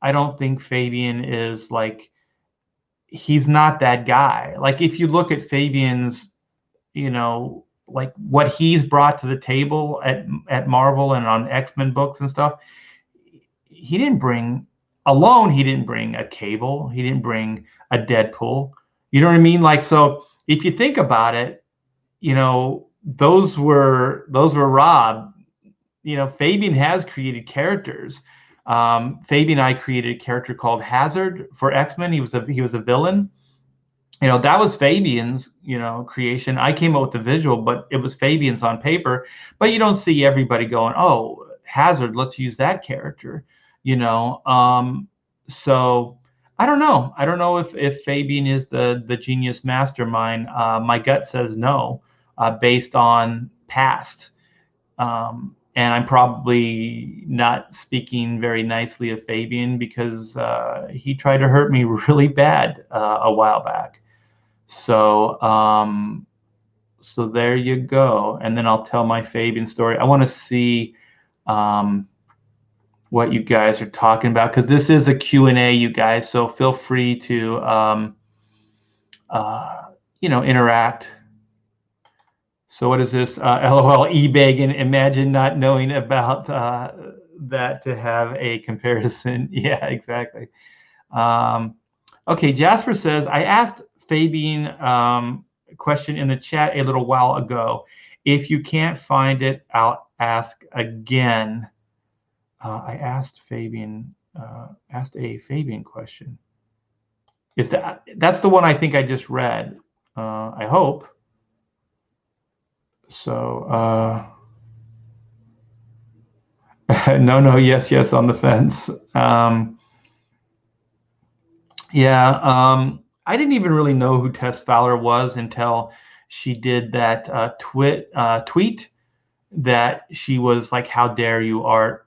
I don't think Fabian is like, he's not that guy. Like if you look at Fabian's, like what he's brought to the table at Marvel and on X-Men books and stuff, he didn't bring he didn't bring a Cable, he didn't bring a Deadpool. You know what I mean? Like, so if you think about it, those were Rob. Fabian has created characters. Fabian and I created a character called Hazard for X-Men. He was a villain. That was Fabian's, creation. I came up with the visual, but it was Fabian's on paper. But you don't see everybody going, "Oh, Hazard, let's use that character." So I don't know. I don't know if Fabian is the genius mastermind. My gut says no, based on past. And I'm probably not speaking very nicely of Fabian because he tried to hurt me really bad a while back. So there you go. And then I'll tell my Fabian story. I want to see what you guys are talking about, because this is a Q&A, you guys. So feel free to interact. So what is this? LOL eBay, and imagine not knowing about that to have a comparison. Yeah, exactly. Okay, Jasper says, I asked Fabian a question in the chat a little while ago. If you can't find it, I'll ask again. I asked a Fabian question. That's the one I think I just read. I hope. So no, yes on the fence. I didn't even really know who Tess Fowler was until she did that tweet that she was like, "How dare you, Art,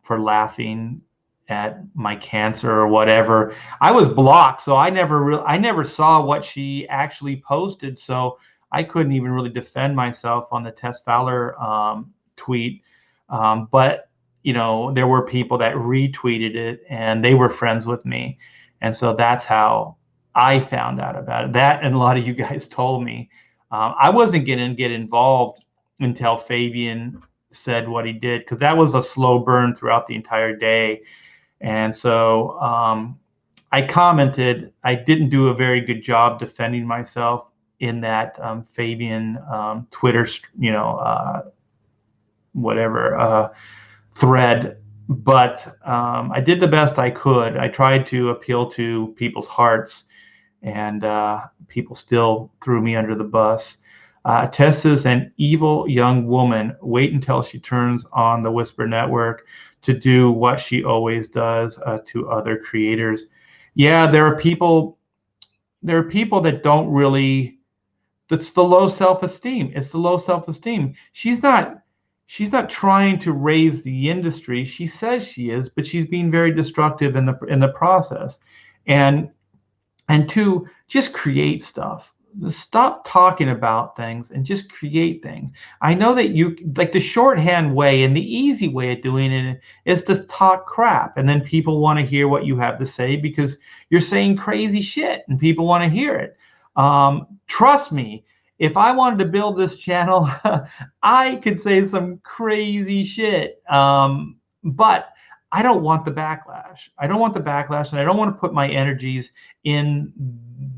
for laughing at my cancer," or whatever. I was blocked, so I never saw what she actually posted, so I couldn't even really defend myself on the Tess Fowler tweet. But there were people that retweeted it, and they were friends with me, and so that's how I found out about it. That, and a lot of you guys told me. I wasn't going to get involved until Fabian said what he did, because that was a slow burn throughout the entire day. And so I commented, I didn't do a very good job defending myself in that Fabian Twitter, thread. But I did the best I could. I tried to appeal to people's hearts, and people still threw me under the bus. Tessa's an evil young woman. Wait until she turns on the Whisper Network to do what she always does to other creators. Yeah, there are people that don't really. That's the low self-esteem. It's the low self-esteem. She's not trying to raise the industry. She says she is, but she's being very destructive in the process. And two, just create stuff. Stop talking about things and just create things. I know that you like the shorthand way, and the easy way of doing it is to talk crap, and then people want to hear what you have to say because you're saying crazy shit and people want to hear it. Trust me, if I wanted to build this channel, I could say some crazy shit. But I don't want the backlash. I don't want the backlash, and I don't want to put my energies in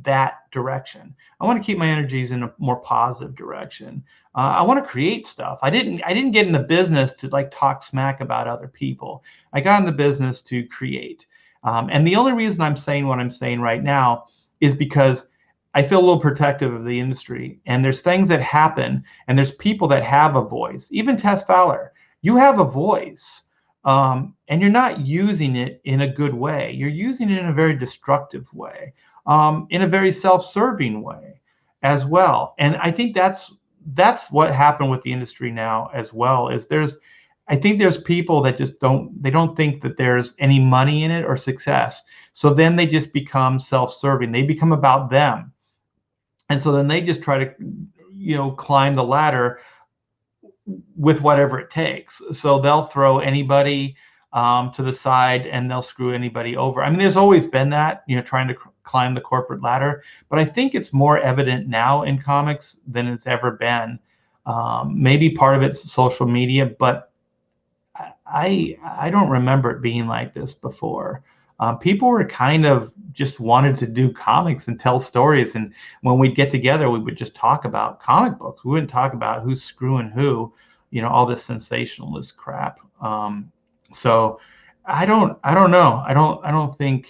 that direction. I want to keep my energies in a more positive direction. I want to create stuff. I didn't get in the business to like talk smack about other people. I got in the business to create. And the only reason I'm saying what I'm saying right now is because I feel a little protective of the industry, and there's things that happen, and there's people that have a voice. Even Tess Fowler, you have a voice, and you're not using it in a good way. You're using it in a very destructive way, in a very self-serving way as well. And I think that's what happened with the industry now as well. Is I think there's people that just don't think that there's any money in it or success. So then they just become self-serving. They become about them. And so then they just try to, climb the ladder with whatever it takes. So they'll throw anybody to the side, and they'll screw anybody over. I mean, there's always been that, trying to climb the corporate ladder, but I think it's more evident now in comics than it's ever been. Maybe part of it's social media, but I don't remember it being like this before. People were kind of just wanted to do comics and tell stories, and when we'd get together, we would just talk about comic books. We wouldn't talk about who's screwing who, all this sensationalist crap. So I don't know. I don't think.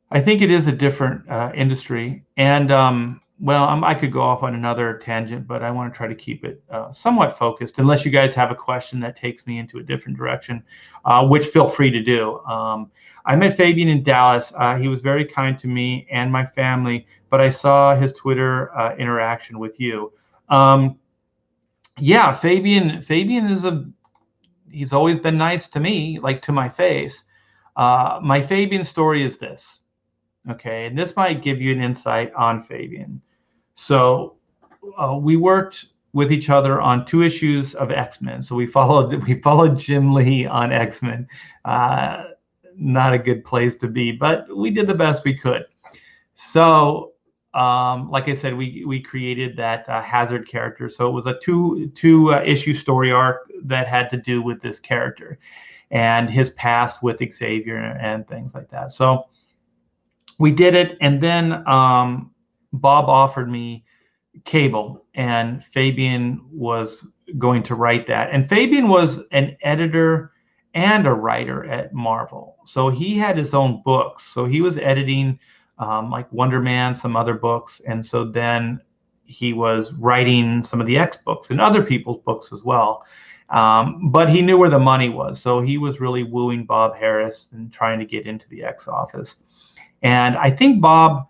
I think it is a different industry, and I could go off on another tangent, but I want to try to keep it somewhat focused, unless you guys have a question that takes me into a different direction, which feel free to do. I met Fabian in Dallas. He was very kind to me and my family, but I saw his Twitter interaction with you. Yeah, Fabian is he's always been nice to me, like to my face. My Fabian story is this. Okay, and this might give you an insight on Fabian. So we worked with each other on 2 issues of X-Men. So we followed Jim Lee on X-Men. Not a good place to be, but we did the best we could. So like I said, we created that Hazard character. So it was a two issue story arc that had to do with this character and his past with Xavier and things like that. So we did it, and then Bob offered me Cable, and Fabian was going to write that. And Fabian was an editor and a writer at Marvel, so he had his own books. So he was editing like Wonder Man, some other books, and so then he was writing some of the X books and other people's books as well. But he knew where the money was, so he was really wooing Bob Harras and trying to get into the X office. And I think Bob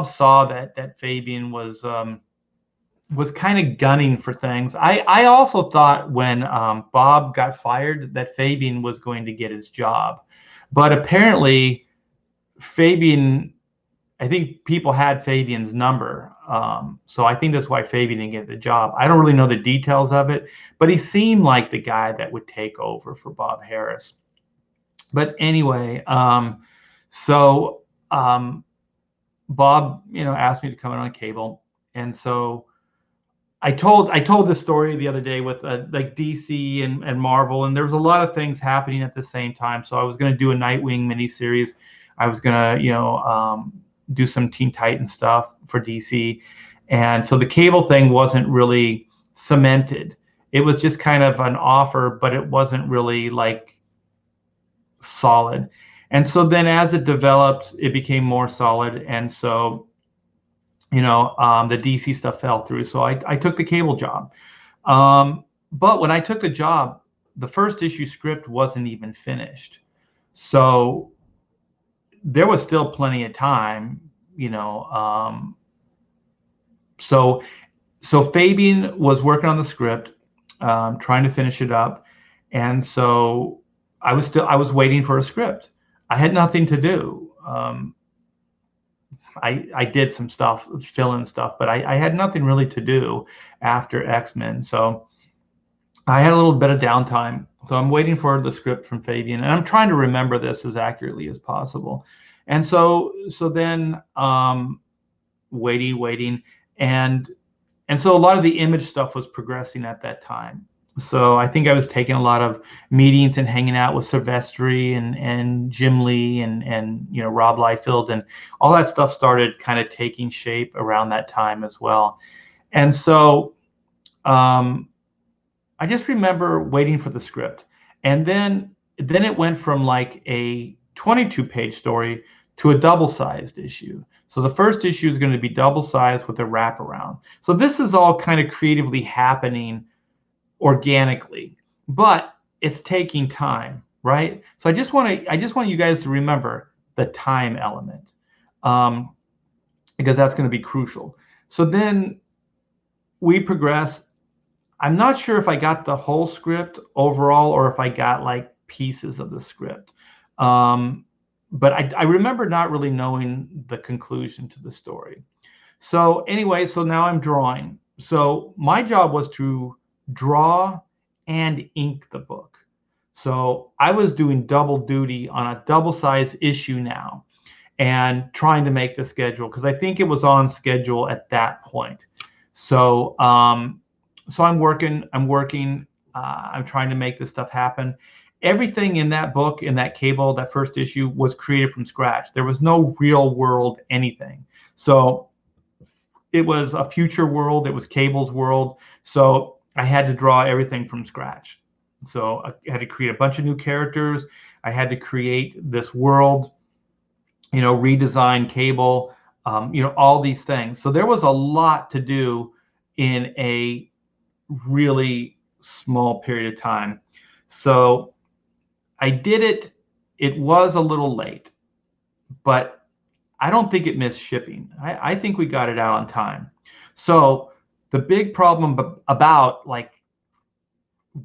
saw that Fabian was kind of gunning for things. I also thought when Bob got fired that Fabian was going to get his job, but apparently Fabian, I think people had Fabian's number, so I think that's why Fabian didn't get the job. I don't really know the details of it, but he seemed like the guy that would take over for Bob Harras. But anyway. So Bob, asked me to come in on Cable, and so I told this story the other day with like DC and Marvel, and there was a lot of things happening at the same time. So I was going to do a Nightwing miniseries. I was going to do some Teen Titans stuff for DC, and so the Cable thing wasn't really cemented. It was just kind of an offer, but it wasn't really like solid. And so then as it developed, it became more solid. And so, the DC stuff fell through. So I took the Cable job. But when I took the job, the first issue script wasn't even finished. So there was still plenty of time, So Fabian was working on the script, trying to finish it up. And so I was waiting for a script. I had nothing to do. I did some stuff, fill-in stuff, but I had nothing really to do after X-Men. So I had a little bit of downtime. So I'm waiting for the script from Fabian, and I'm trying to remember this as accurately as possible. And so then waiting, and so a lot of the Image stuff was progressing at that time. So I think I was taking a lot of meetings and hanging out with Silvestri and Jim Lee and Rob Liefeld, and all that stuff started kind of taking shape around that time as well. And so I just remember waiting for the script, and then it went from like a 22-page story to a double-sized issue. So the first issue is going to be double-sized with a wraparound. So this is all kind of creatively happening organically, but it's taking time, right? So I just want you guys to remember the time element, because that's going to be crucial. So then we progress. I'm not sure if I got the whole script overall or if I got like pieces of the script, but I remember not really knowing the conclusion to the story. So anyway, so now I'm drawing. So my job was to draw and ink the book. So I was doing double duty on a double size issue now and trying to make the schedule because I think it was on schedule at that point. So so I'm trying to make this stuff happen. Everything in that book, in that cable, that first issue was created from scratch. There was no real world anything. So it was a future world. It was Cable's world. So I had to draw everything from scratch. So I had to create a bunch of new characters. I had to create this world, redesign Cable, all these things. So there was a lot to do in a really small period of time. So I did it. It was a little late, but I don't think it missed shipping. I think we got it out on time. So the big problem about like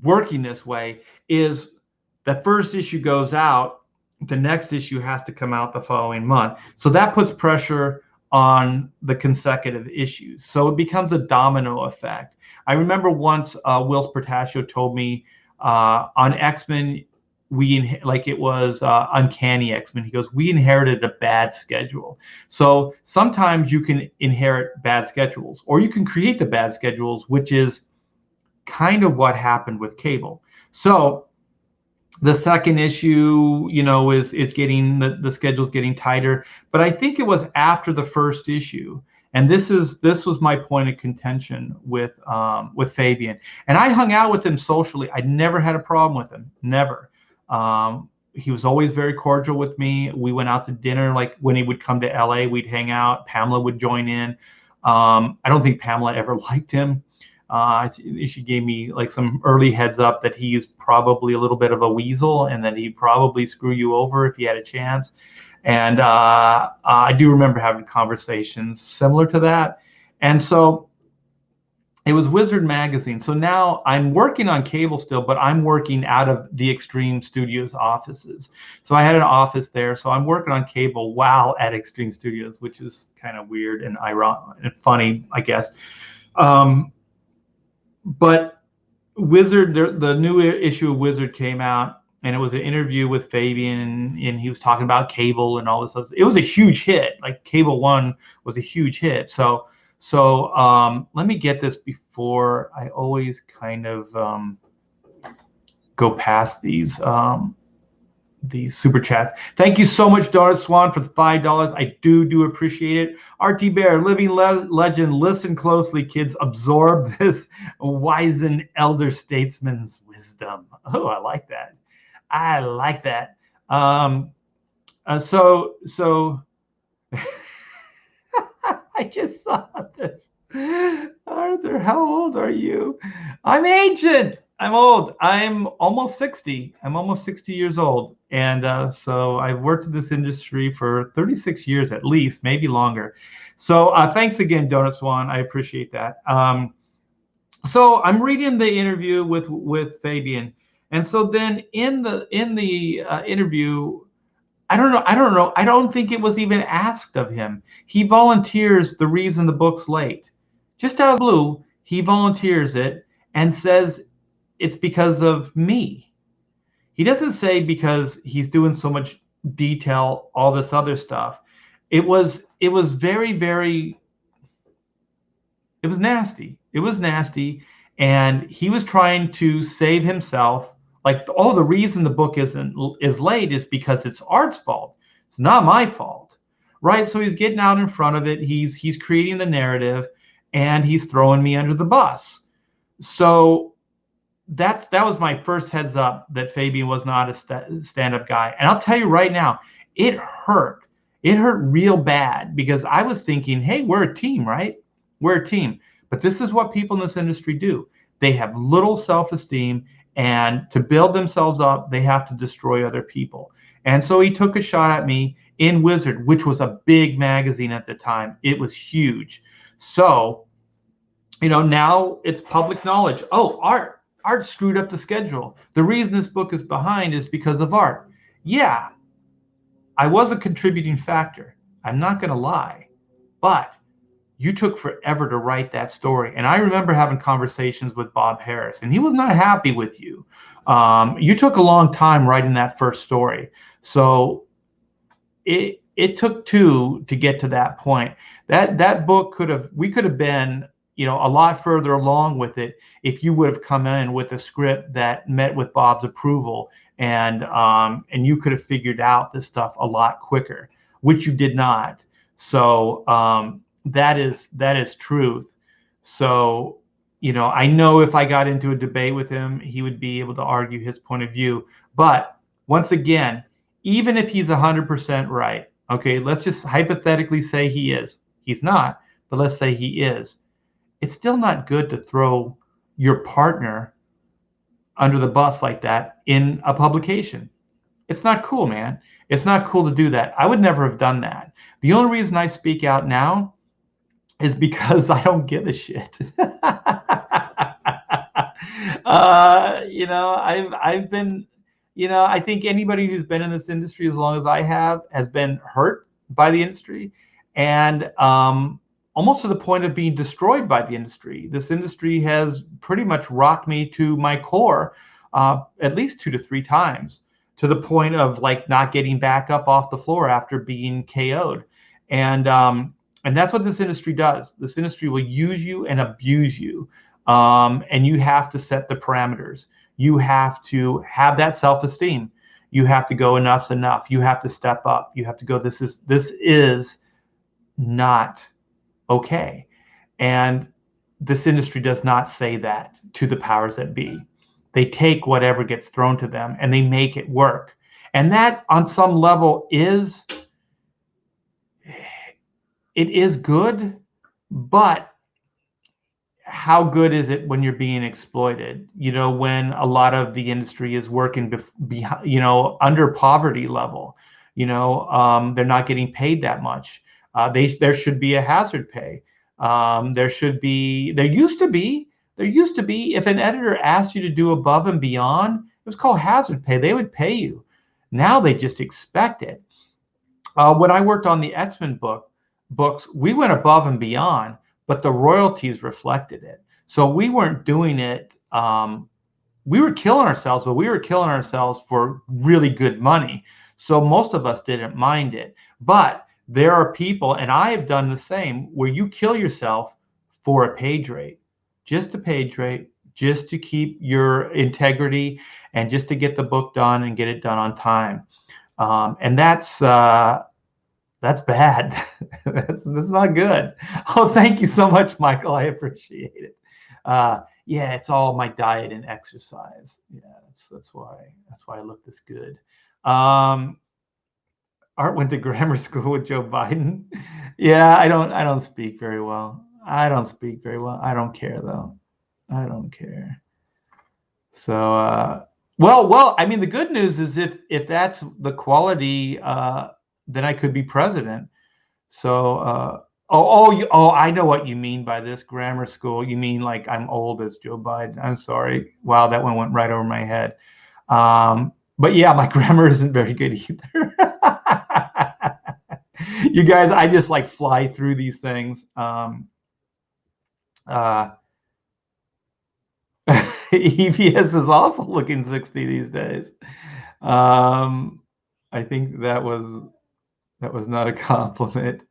working this way is the first issue goes out, the next issue has to come out the following month. So that puts pressure on the consecutive issues. So it becomes a domino effect. I remember once Whilce Portacio told me on X-Men, it was Uncanny X-Men. He goes, we inherited a bad schedule. So sometimes you can inherit bad schedules, or you can create the bad schedules, which is kind of what happened with Cable. So the second issue, is getting the schedule's getting tighter, but I think it was after the first issue. And this was my point of contention with Fabian. And I hung out with him socially. I never had a problem with him, never. He was always very cordial with me. We went out to dinner. Like when he would come to LA, we'd hang out. Pamela would join in. I don't think Pamela ever liked him. She gave me like some early heads up that he's probably a little bit of a weasel and that he'd probably screw you over if he had a chance. And I do remember having conversations similar to that. And so it was Wizard Magazine. So now I'm working on Cable still, but I'm working out of the Extreme Studios offices. So I had an office there. So I'm working on Cable while at Extreme Studios, which is kind of weird and ironic and funny, I guess. But Wizard, the new issue of Wizard came out, and it was an interview with Fabian, and he was talking about Cable and all this stuff. It was a huge hit. Like Cable 1 was a huge hit. So let me get this before I always kind of go past these super chats. Thank you so much, Donut Swan, for the $5. I do appreciate it. RT Bear, living legend, listen closely, kids. Absorb this wizened elder statesman's wisdom. Oh, I like that. I like that. So I just saw this. Arthur, how old are you? I'm ancient. I'm old. I'm almost 60. I'm almost 60 years old. And so I've worked in this industry for 36 years at least, maybe longer. So thanks again, Donut Swan. I appreciate that. So I'm reading the interview with Fabian. And so then in the interview, I don't know. I don't think it was even asked of him. He volunteers the reason the book's late. Just out of the blue, he volunteers it and says it's because of me. He doesn't say because he's doing so much detail, all this other stuff. It was very, very, it was nasty. It was nasty. And he was trying to save himself. Like, oh, the reason the book is late is because it's Art's fault. It's not my fault, right? So he's getting out in front of it. He's creating the narrative, and he's throwing me under the bus. So that was my first heads up that Fabian was not a stand-up guy. And I'll tell you right now, it hurt. It hurt real bad because I was thinking, hey, we're a team, right? We're a team. But this is what people in this industry do. They have little self-esteem. And to build themselves up, they have to destroy other people. And so he took a shot at me in Wizard, which was a big magazine at the time. It was huge. So, now it's public knowledge. Oh, Art screwed up the schedule. The reason this book is behind is because of Art. Yeah, I was a contributing factor. I'm not going to lie. But you took forever to write that story. And I remember having conversations with Bob Harris, and he was not happy with you. You took a long time writing that first story. So it took two to get to that point. That book we could have been, a lot further along with it if you would have come in with a script that met with Bob's approval, and you could have figured out this stuff a lot quicker, which you did not. So that is truth. So, I know if I got into a debate with him, he would be able to argue his point of view. But once again, even if he's 100% right, okay, let's just hypothetically say he is. He's not, but let's say he is. It's still not good to throw your partner under the bus like that in a publication. It's not cool, man. It's not cool to do that. I would never have done that. The only reason I speak out now is because I don't give a shit. I've been, I think anybody who's been in this industry as long as I have has been hurt by the industry, and almost to the point of being destroyed by the industry. This industry has pretty much rocked me to my core at least 2 to 3 times, to the point of like not getting back up off the floor after being KO'd. And that's what this industry does. This industry will use you and abuse you. And you have to set the parameters. You have to have that self-esteem. You have to go, enough's enough. You have to step up. You have to go, this is not okay. And this industry does not say that to the powers that be. They take whatever gets thrown to them and they make it work. And that on some level is good, but how good is it when you're being exploited? When a lot of the industry is working under poverty level, they're not getting paid that much. There should be a hazard pay. There used to be, if an editor asked you to do above and beyond, it was called hazard pay. They would pay you. Now they just expect it. When I worked on the X-Men books, we went above and beyond, but the royalties reflected it. So we weren't doing it. We were killing ourselves, but we were killing ourselves for really good money. So most of us didn't mind it. But there are people, and I have done the same, where you kill yourself for a page rate, just a page rate, just to keep your integrity and just to get the book done and get it done on time. And that's bad. that's not good. Oh, thank you so much, Michael. I appreciate it. Yeah, it's all my diet and exercise. Yeah, that's why I look this good. Art went to grammar school with Joe Biden. Yeah, I don't speak very well. I don't care though. I don't care. So well, I mean, the good news is if that's the quality, then I could be president. So I know what you mean by this grammar school. You mean like I'm old as Joe Biden. I'm sorry. Wow, that one went right over my head. But yeah, my grammar isn't very good either. You guys, I just like fly through these things. EVS is also looking 60 these days. I think that was not a compliment.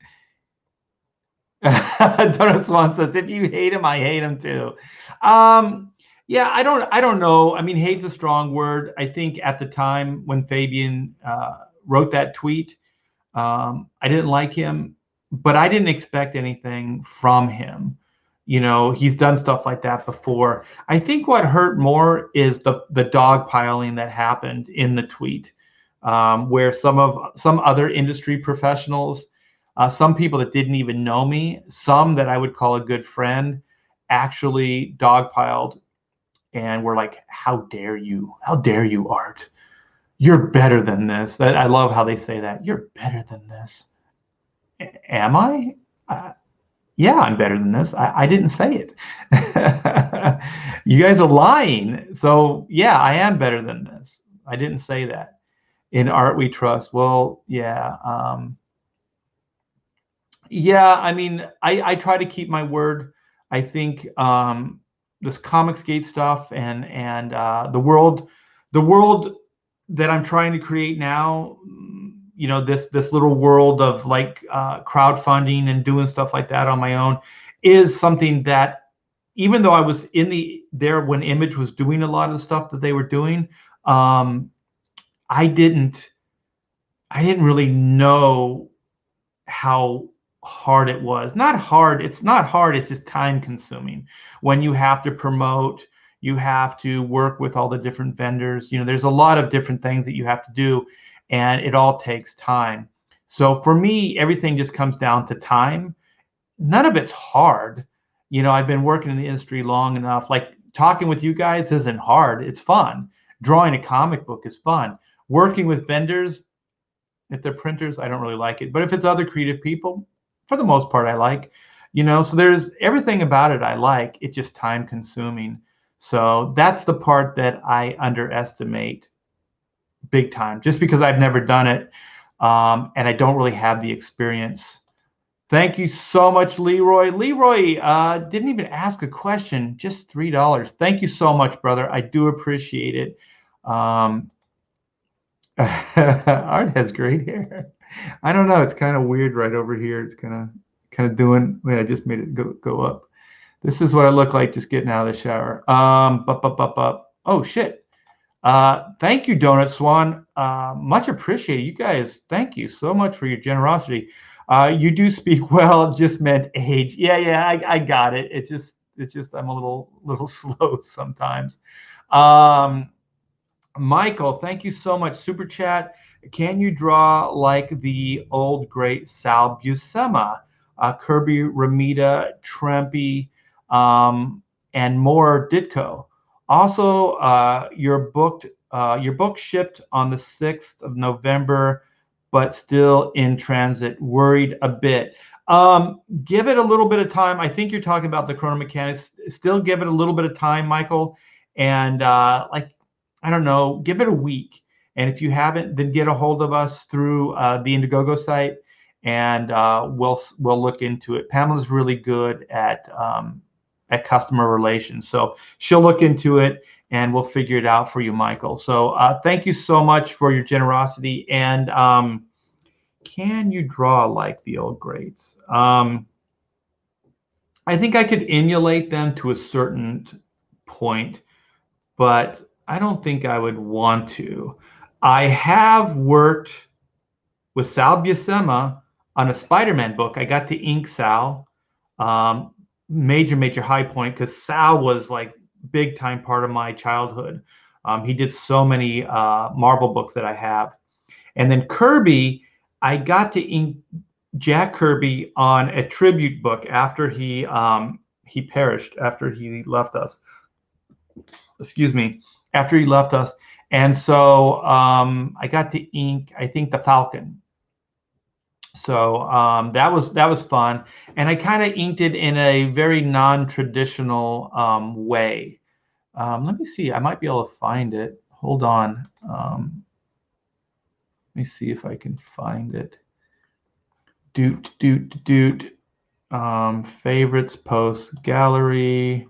Donut Swan says, if you hate him, I hate him too. Yeah, I don't know. I mean, hate's a strong word. I think at the time when Fabian wrote that tweet, I didn't like him, but I didn't expect anything from him. He's done stuff like that before. I think what hurt more is the dogpiling that happened in the tweet, where some other industry professionals, some people that didn't even know me, some that I would call a good friend, actually dogpiled and were like, how dare you, Art? You're better than this. I love how they say that. You're better than this. Am I? Yeah, I'm better than this. I didn't say it. You guys are lying. So yeah, I am better than this. I didn't say that. In art we trust. Well, yeah. Yeah, I mean, I try to keep my word. I think this Comicsgate stuff and the world that I'm trying to create now, this little world of like crowdfunding and doing stuff like that on my own is something that even though I was there when Image was doing a lot of the stuff that they were doing, um, I didn't I didn't really know how hard it was. Not hard, it's not hard, it's just time consuming. When you have to promote, you have to work with all the different vendors. There's a lot of different things that you have to do, and it all takes time. So for me, everything just comes down to time. None of it's hard. I've been working in the industry long enough. Like talking with you guys isn't hard. It's fun. Drawing a comic book is fun. Working with vendors, if they're printers, I don't really like it. But if it's other creative people, for the most part, I like. So there's everything about it I like. It's just time consuming. So that's the part that I underestimate big time, just because I've never done it, and I don't really have the experience. Thank you so much, Leroy. Leroy didn't even ask a question, just $3. Thank you so much, brother. I do appreciate it. Art has great hair. I don't know. It's kind of weird right over here. It's kind of doing. Wait, I just made it go up. This is what I look like just getting out of the shower. Oh shit. Thank you, Donut Swan. Much appreciated. You guys, thank you so much for your generosity. You do speak well. Just meant age. Yeah. I got it. It's just I'm a little slow sometimes. Um, Michael, thank you so much. Super chat. Can you draw like the old great Sal Buscema, Kirby Ramita, Trempe, and more Ditko? Also, your book shipped on the 6th of November, but still in transit. Worried a bit. Give it a little bit of time. I think you're talking about the Chrono Mechanics. Still give it a little bit of time, Michael. And like I don't know, give it a week. And if you haven't, then get a hold of us through the Indiegogo site, and we'll look into it. Pamela's really good at customer relations, so she'll look into it, and we'll figure it out for you, Michael. So thank you so much for your generosity. And can you draw like the old greats? I think I could emulate them to a certain point, but I don't think I would want to. I have worked with Sal Buscema on a Spider-Man book. I got to ink Sal. Major high point, because Sal was like big time part of my childhood. He did so many Marvel books that I have. And then Kirby, I got to ink Jack Kirby on a tribute book after he perished, after he left us. Excuse me, after he left us. And so I got to ink, I think, the Falcon. So that was fun, and I kind of inked it in a very non-traditional way. Let me see. I might be able to find it. Hold on. Let me see if I can find it. Doot. Favorites, posts, gallery.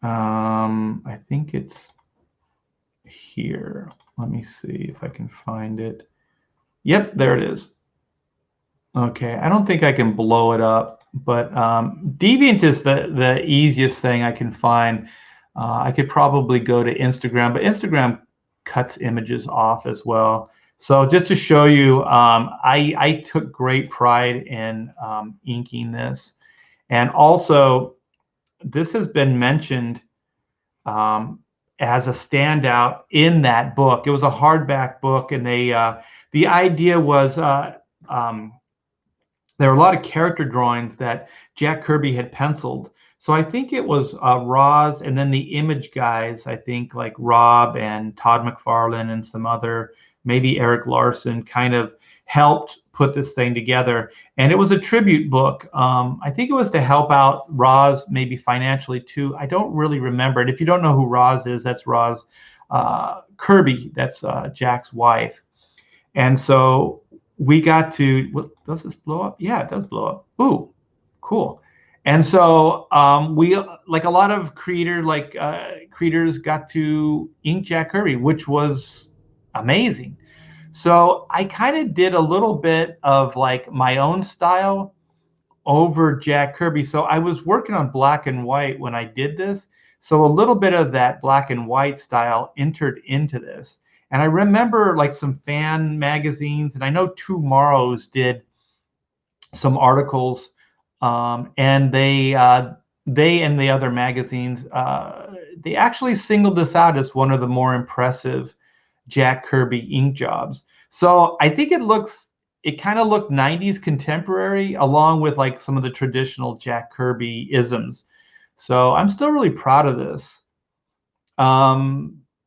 I think it's here. Let me see if I can find it. Yep, there it is. Okay, I don't think I can blow it up, but Deviant is the easiest thing I can find. I could probably go to Instagram, but Instagram cuts images off as well. So just to show you, I took great pride in inking this. And also, this has been mentioned as a standout in that book. It was a hardback book, and the idea was there were a lot of character drawings that Jack Kirby had penciled. So I think it was Roz, and then the Image guys, I think like Rob and Todd McFarlane and some other, maybe Eric Larson, kind of helped put this thing together. And it was a tribute book. I think it was to help out Roz maybe financially too. I don't really remember it. If you don't know who Roz is, that's Roz Kirby. That's Jack's wife. And so we got to, what, does this blow up? Yeah, it does blow up. Ooh, cool. And so we, like a lot of creators got to ink Jack Kirby, which was amazing. So I kind of did a little bit of like my own style over Jack Kirby. So I was working on black and white when I did this. So a little bit of that black and white style entered into this. And I remember like some fan magazines, and I know Tomorrow's did some articles, and they and the other magazines, they actually singled this out as one of the more impressive Jack Kirby ink jobs. So I think it kind of looked 90s contemporary along with like some of the traditional Jack Kirby isms. So I'm still really proud of this.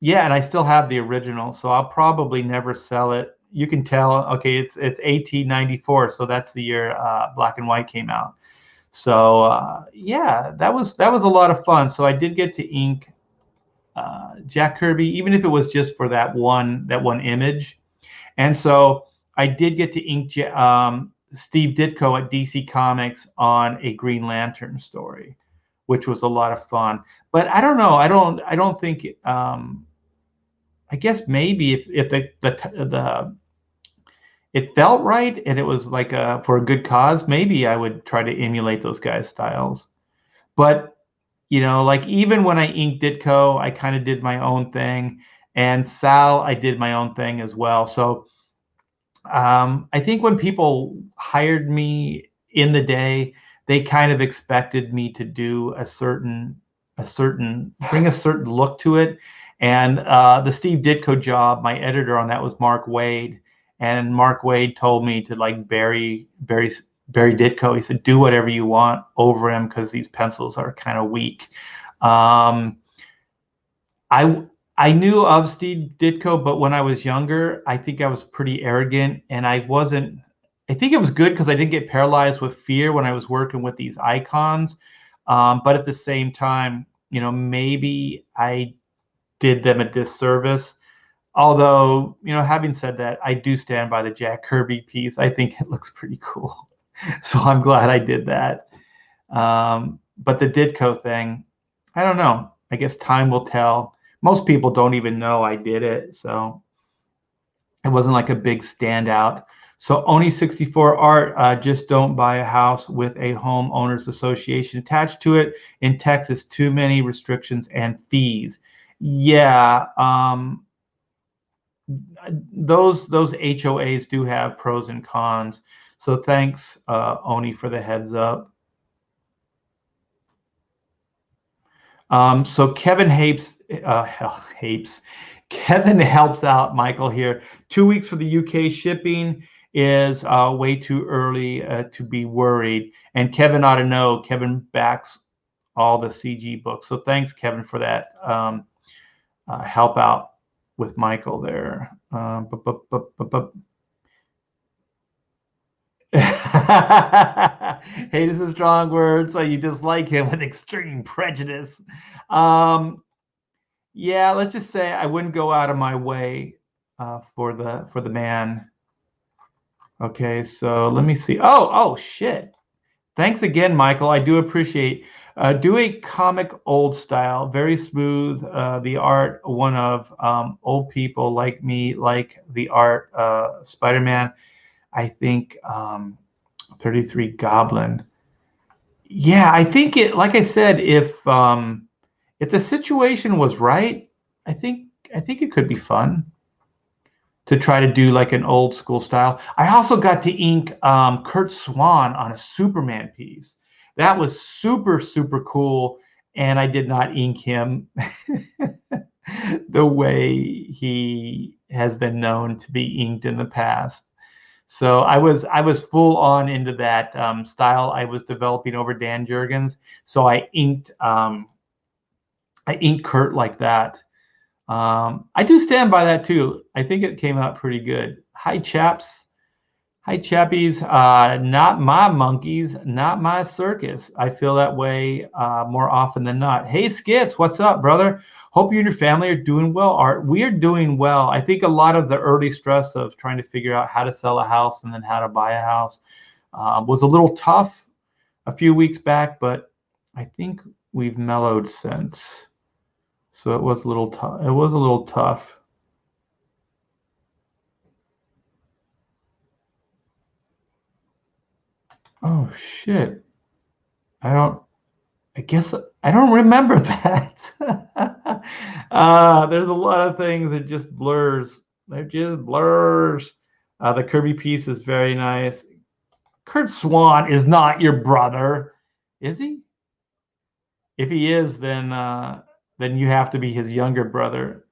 Yeah, and I still have the original, so I'll probably never sell it. You can tell, okay, it's 1894, so that's the year Black and White came out. So yeah, that was a lot of fun. So I did get to ink Jack Kirby, even if it was just for that one image. And so I did get to ink Steve Ditko at DC Comics on a Green Lantern story, which was a lot of fun. But I don't know. I don't think. I guess maybe if the it felt right and it was like for a good cause, maybe I would try to emulate those guys' styles. But like even when I inked Ditko, I kind of did my own thing, and Sal, I did my own thing as well. So I think when people hired me in the day, they kind of expected me to do bring a certain look to it. And the Steve Ditko job, my editor on that was Mark Wade, and Mark Wade told me to like Barry Ditko. He said, do whatever you want over him because these pencils are kind of weak. Um, I I knew of Steve Ditko, but when I was younger, I think I was pretty arrogant, and I wasn't. I think it was good because I didn't get paralyzed with fear when I was working with these icons. But at the same time, maybe I did them a disservice. Although, having said that, I do stand by the Jack Kirby piece. I think it looks pretty cool. So I'm glad I did that. But the Ditko thing, I don't know. I guess time will tell. Most people don't even know I did it, so it wasn't like a big standout. So Oni 64 Art, just don't buy a house with a homeowners association attached to it. In Texas, too many restrictions and fees. Yeah, those HOAs do have pros and cons. So thanks, Oni, for the heads up. So Kevin Hapes. Kevin helps out Michael here. 2 weeks for the UK shipping is way too early to be worried. And Kevin ought to know. Kevin backs all the CG books. So thanks, Kevin, for that help out with Michael there. Hate is a strong word, so you dislike him with extreme prejudice. Yeah, let's just say I wouldn't go out of my way for the man. Okay, so let me see. Oh shit. Thanks again, Michael. I do appreciate. Do a comic old style, very smooth. The art, one of old people like me, like the art. Spider-Man, I think 33 Goblin. Yeah, I think it. Like I said, if the situation was right, I think it could be fun to try to do like an old school style. I also got to ink Kurt Swan on a Superman piece. That was super, super cool. And I did not ink him the way he has been known to be inked in the past. So I was full on into that style I was developing over Dan Jurgens. So I inked Kurt like that. I do stand by that too. I think it came out pretty good. Hi, chaps. Hi, chappies. Not my monkeys, not my circus. I feel that way more often than not. Hey, Skits, what's up, brother? Hope you and your family are doing well. Art, we are doing well. I think a lot of the early stress of trying to figure out how to sell a house and then how to buy a house was a little tough a few weeks back, but I think we've mellowed since. So it was a little tough. It was a little tough. Oh shit. I don't. I guess I don't remember that. There's a lot of things that just blurs. They're just blurs. The Kirby piece is very nice. Kurt Swan is not your brother, is he? If he is, then you have to be his younger brother.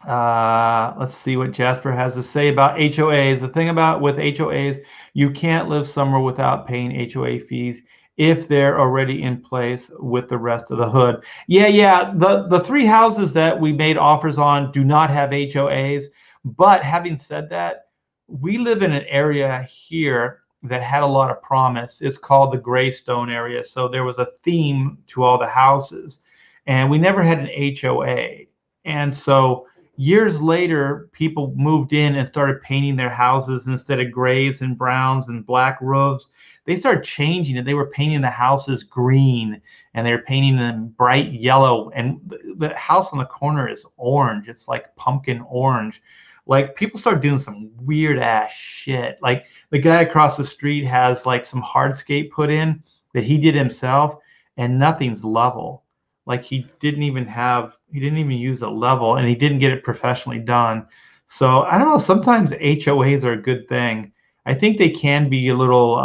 Let's see what Jasper has to say about HOAs. The thing about with HOAs, you can't live somewhere without paying HOA fees if they're already in place with the rest of the hood. Yeah. The three houses that we made offers on do not have HOAs. But having said that, we live in an area here that had a lot of promise. It's called the Greystone area. So there was a theme to all the houses, and we never had an HOA. And so years later, people moved in and started painting their houses instead of grays and browns and black roofs. They started changing it. They were painting the houses green and they were painting them bright yellow. And the house on the corner is orange. It's like pumpkin orange. Like people started doing some weird ass shit. Like the guy across the street has like some hardscape put in that he did himself, and nothing's level. Like he didn't even use a level, and he didn't get it professionally done. So I don't know, sometimes HOAs are a good thing. I think they can be a little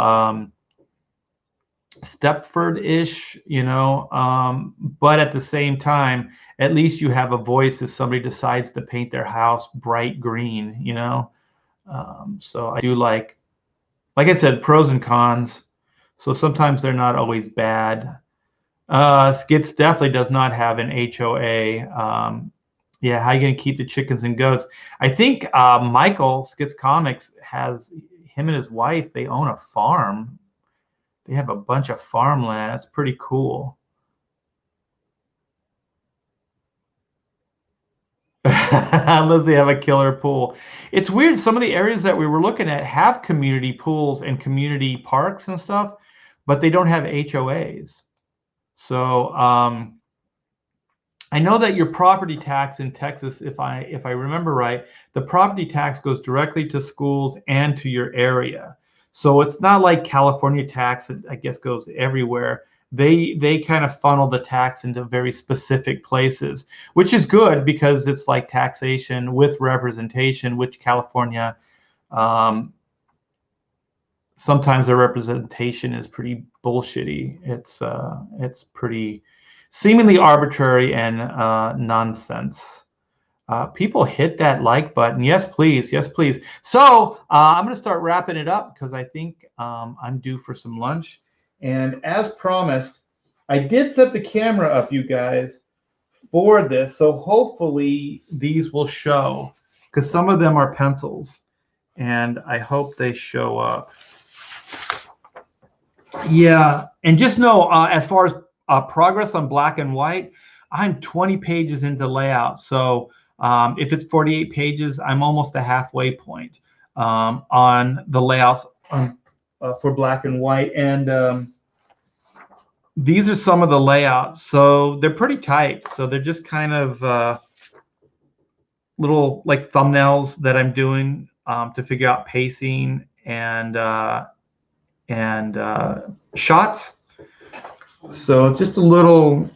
Stepford-ish, but at the same time, at least you have a voice if somebody decides to paint their house bright green. So I do like I said, pros and cons. So sometimes they're not always bad. Skits definitely does not have an HOA. Yeah, how are you going to keep the chickens and goats? I think Michael Skits Comics has him and his wife. They own a farm. They have a bunch of farmland. That's pretty cool. Unless they have a killer pool. It's weird. Some of the areas that we were looking at have community pools and community parks and stuff, but they don't have HOAs. So I know that your property tax in Texas, if I remember right, the property tax goes directly to schools and to your area. So it's not like California tax that I guess goes everywhere. They kind of funnel the tax into very specific places, which is good because it's like taxation with representation, which California sometimes the representation is pretty bullshitty. It's pretty seemingly arbitrary and nonsense. People hit that like button. Yes, please. Yes, please. So I'm going to start wrapping it up because I think I'm due for some lunch. And as promised, I did set the camera up, you guys, for this. So hopefully these will show because some of them are pencils. And I hope they show up. Yeah. And just know, as far as progress on black and white, I'm 20 pages into layout. So if it's 48 pages, I'm almost a halfway point on the layouts for black and white. And these are some of the layouts. So they're pretty tight. So they're just kind of little like thumbnails that I'm doing to figure out pacing and shots. So just little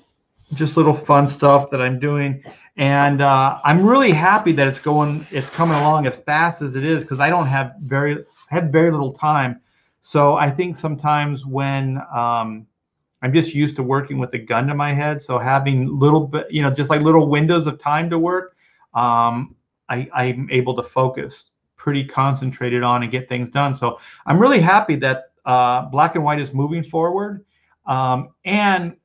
fun stuff that I'm doing, and I'm really happy that it's coming along as fast as it is because I had very little time. So I think sometimes when I'm just used to working with a gun to my head, so having little bit, just like little windows of time to work, I'm able to focus pretty concentrated on and get things done. So I'm really happy that black and white is moving forward, and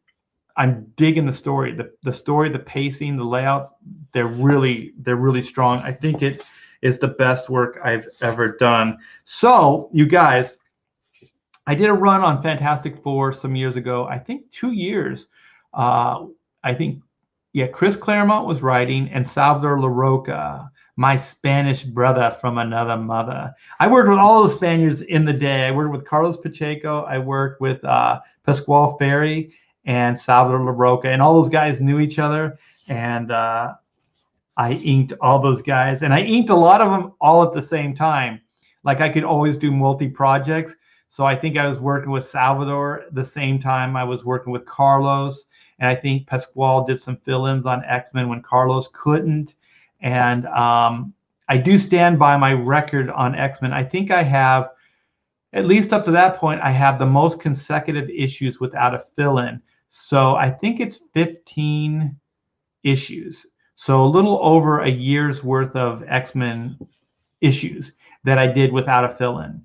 I'm digging the story, the story, the pacing, the layouts. They're really strong. I think it is the best work I've ever done. So, you guys, I did a run on Fantastic Four some years ago. I think 2 years. I think, yeah, Chris Claremont was writing, and Salvador Larroca, my Spanish brother from another mother. I worked with all the Spaniards in the day. I worked with Carlos Pacheco. I worked with Pasquale Ferry and Salvador Larroca, and all those guys knew each other. And I inked all those guys, and I inked a lot of them all at the same time. Like I could always do multi-projects. So I think I was working with Salvador the same time I was working with Carlos. And I think Pasquale did some fill-ins on X-Men when Carlos couldn't. And I do stand by my record on X-Men. I think I have, at least up to that point, I have the most consecutive issues without a fill-in. So I think it's 15 issues. So a little over a year's worth of X-Men issues that I did without a fill-in.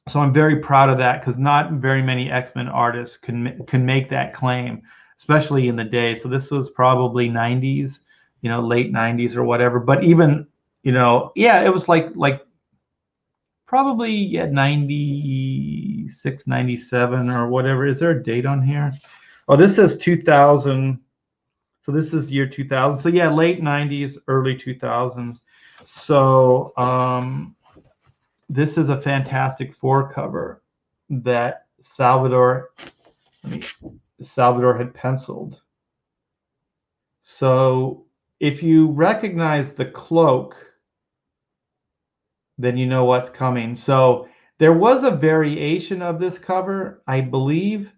So I'm very proud of that, because not very many X-Men artists can make that claim, especially in the day. So this was probably 90s, late 90s or whatever. But even, yeah, it was like probably 96, 97 or whatever. Is there a date on here? Oh, this says 2000. So this is year 2000. So yeah, late 90s, early 2000s. So this is a Fantastic Four cover that Salvador had penciled. So if you recognize the cloak, then you know what's coming. So there was a variation of this cover, I believe,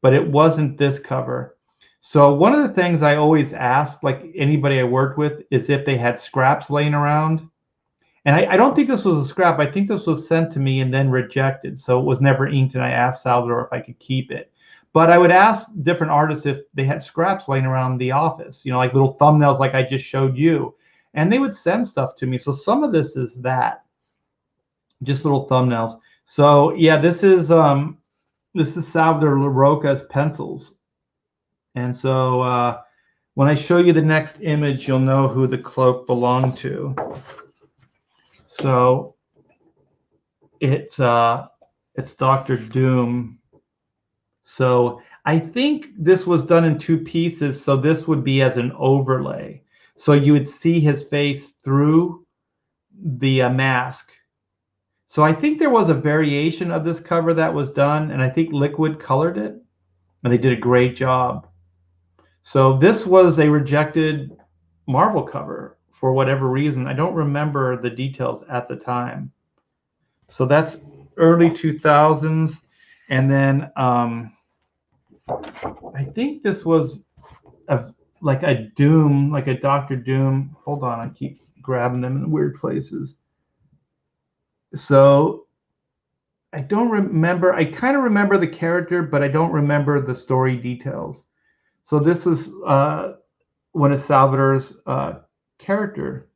but it wasn't this cover. So one of the things I always asked, like anybody I worked with, is if they had scraps laying around. And I don't think this was a scrap. I think this was sent to me and then rejected. So it was never inked, and I asked Salvador if I could keep it. But I would ask different artists if they had scraps laying around the office, like little thumbnails like I just showed you. And they would send stuff to me. So some of this is that, just little thumbnails. So yeah, this is Salvador Larroca's pencils. And so when I show you the next image, you'll know who the cloak belonged to. So it's Dr. Doom. So I think this was done in 2 pieces. So this would be as an overlay. So you would see his face through the mask. So I think there was a variation of this cover that was done, and I think Liquid colored it, and they did a great job. So this was a rejected Marvel cover for whatever reason. I don't remember the details at the time. So that's early 2000s. And then I think this was like a Doom, like a Dr. Doom. Hold on, I keep grabbing them in weird places. So I don't remember. I kind of remember the character, but I don't remember the story details. So this is one of Salvador's character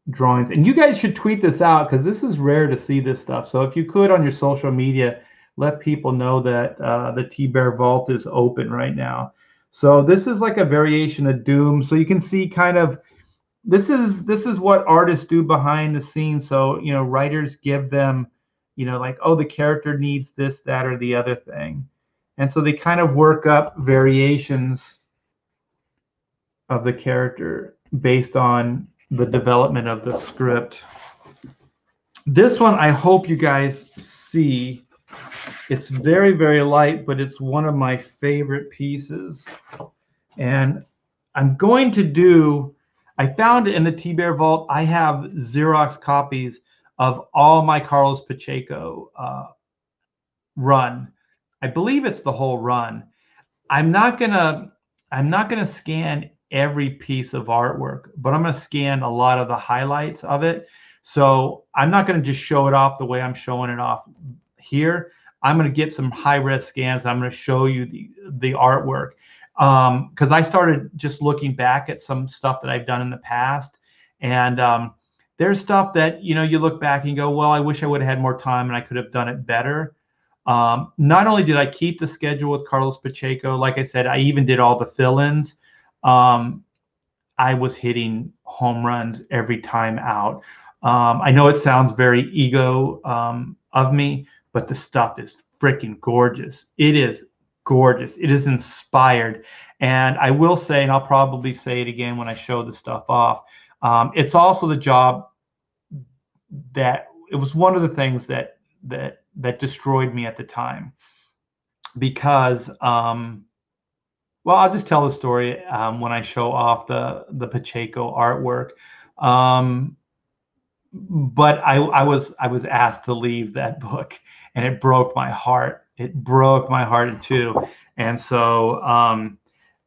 drawings. And you guys should tweet this out, because this is rare to see this stuff. So if you could, on your social media, let people know that the T-Bear Vault is open right now. So this is like a variation of Doom. So you can see kind of, this is what artists do behind the scenes. So, writers give them, like, oh, the character needs this, that, or the other thing. And so they kind of work up variations of the character based on the development of the script. This one, I hope you guys see. It's very, very light, but it's one of my favorite pieces. And I'm going to do, I found in the T-Bear Vault, I have Xerox copies of all my Carlos Pacheco run. I believe it's the whole run. I'm not gonna scan every piece of artwork, but I'm gonna scan a lot of the highlights of it. So I'm not gonna just show it off the way I'm showing it off here. I'm gonna get some high-res scans. I'm gonna show you the artwork, because I started just looking back at some stuff that I've done in the past, and there's stuff that you look back and you go, well, I wish I would have had more time and I could have done it better. Not only did I keep the schedule with Carlos Pacheco, like I said, I even did all the fill-ins. I was hitting home runs every time out. I know it sounds very ego of me, but the stuff is freaking gorgeous. It is gorgeous. It is inspired. And I will say, and I'll probably say it again when I show the stuff off, it's also the job that it was one of the things that destroyed me at the time because well, I'll just tell the story when I show off the Pacheco artwork. But I was asked to leave that book, and it broke my heart. It broke my heart in two. And so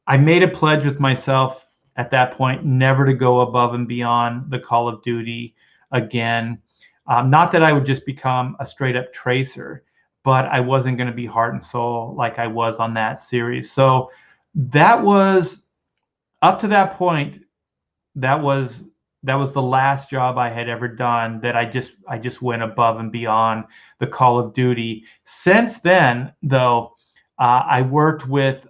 I made a pledge with myself at that point never to go above and beyond the Call of Duty again. Not that I would just become a straight up tracer, but I wasn't going to be heart and soul like I was on that series. So that was up to that point. That was the last job I had ever done that I just went above and beyond the Call of Duty. Since then, though, I worked with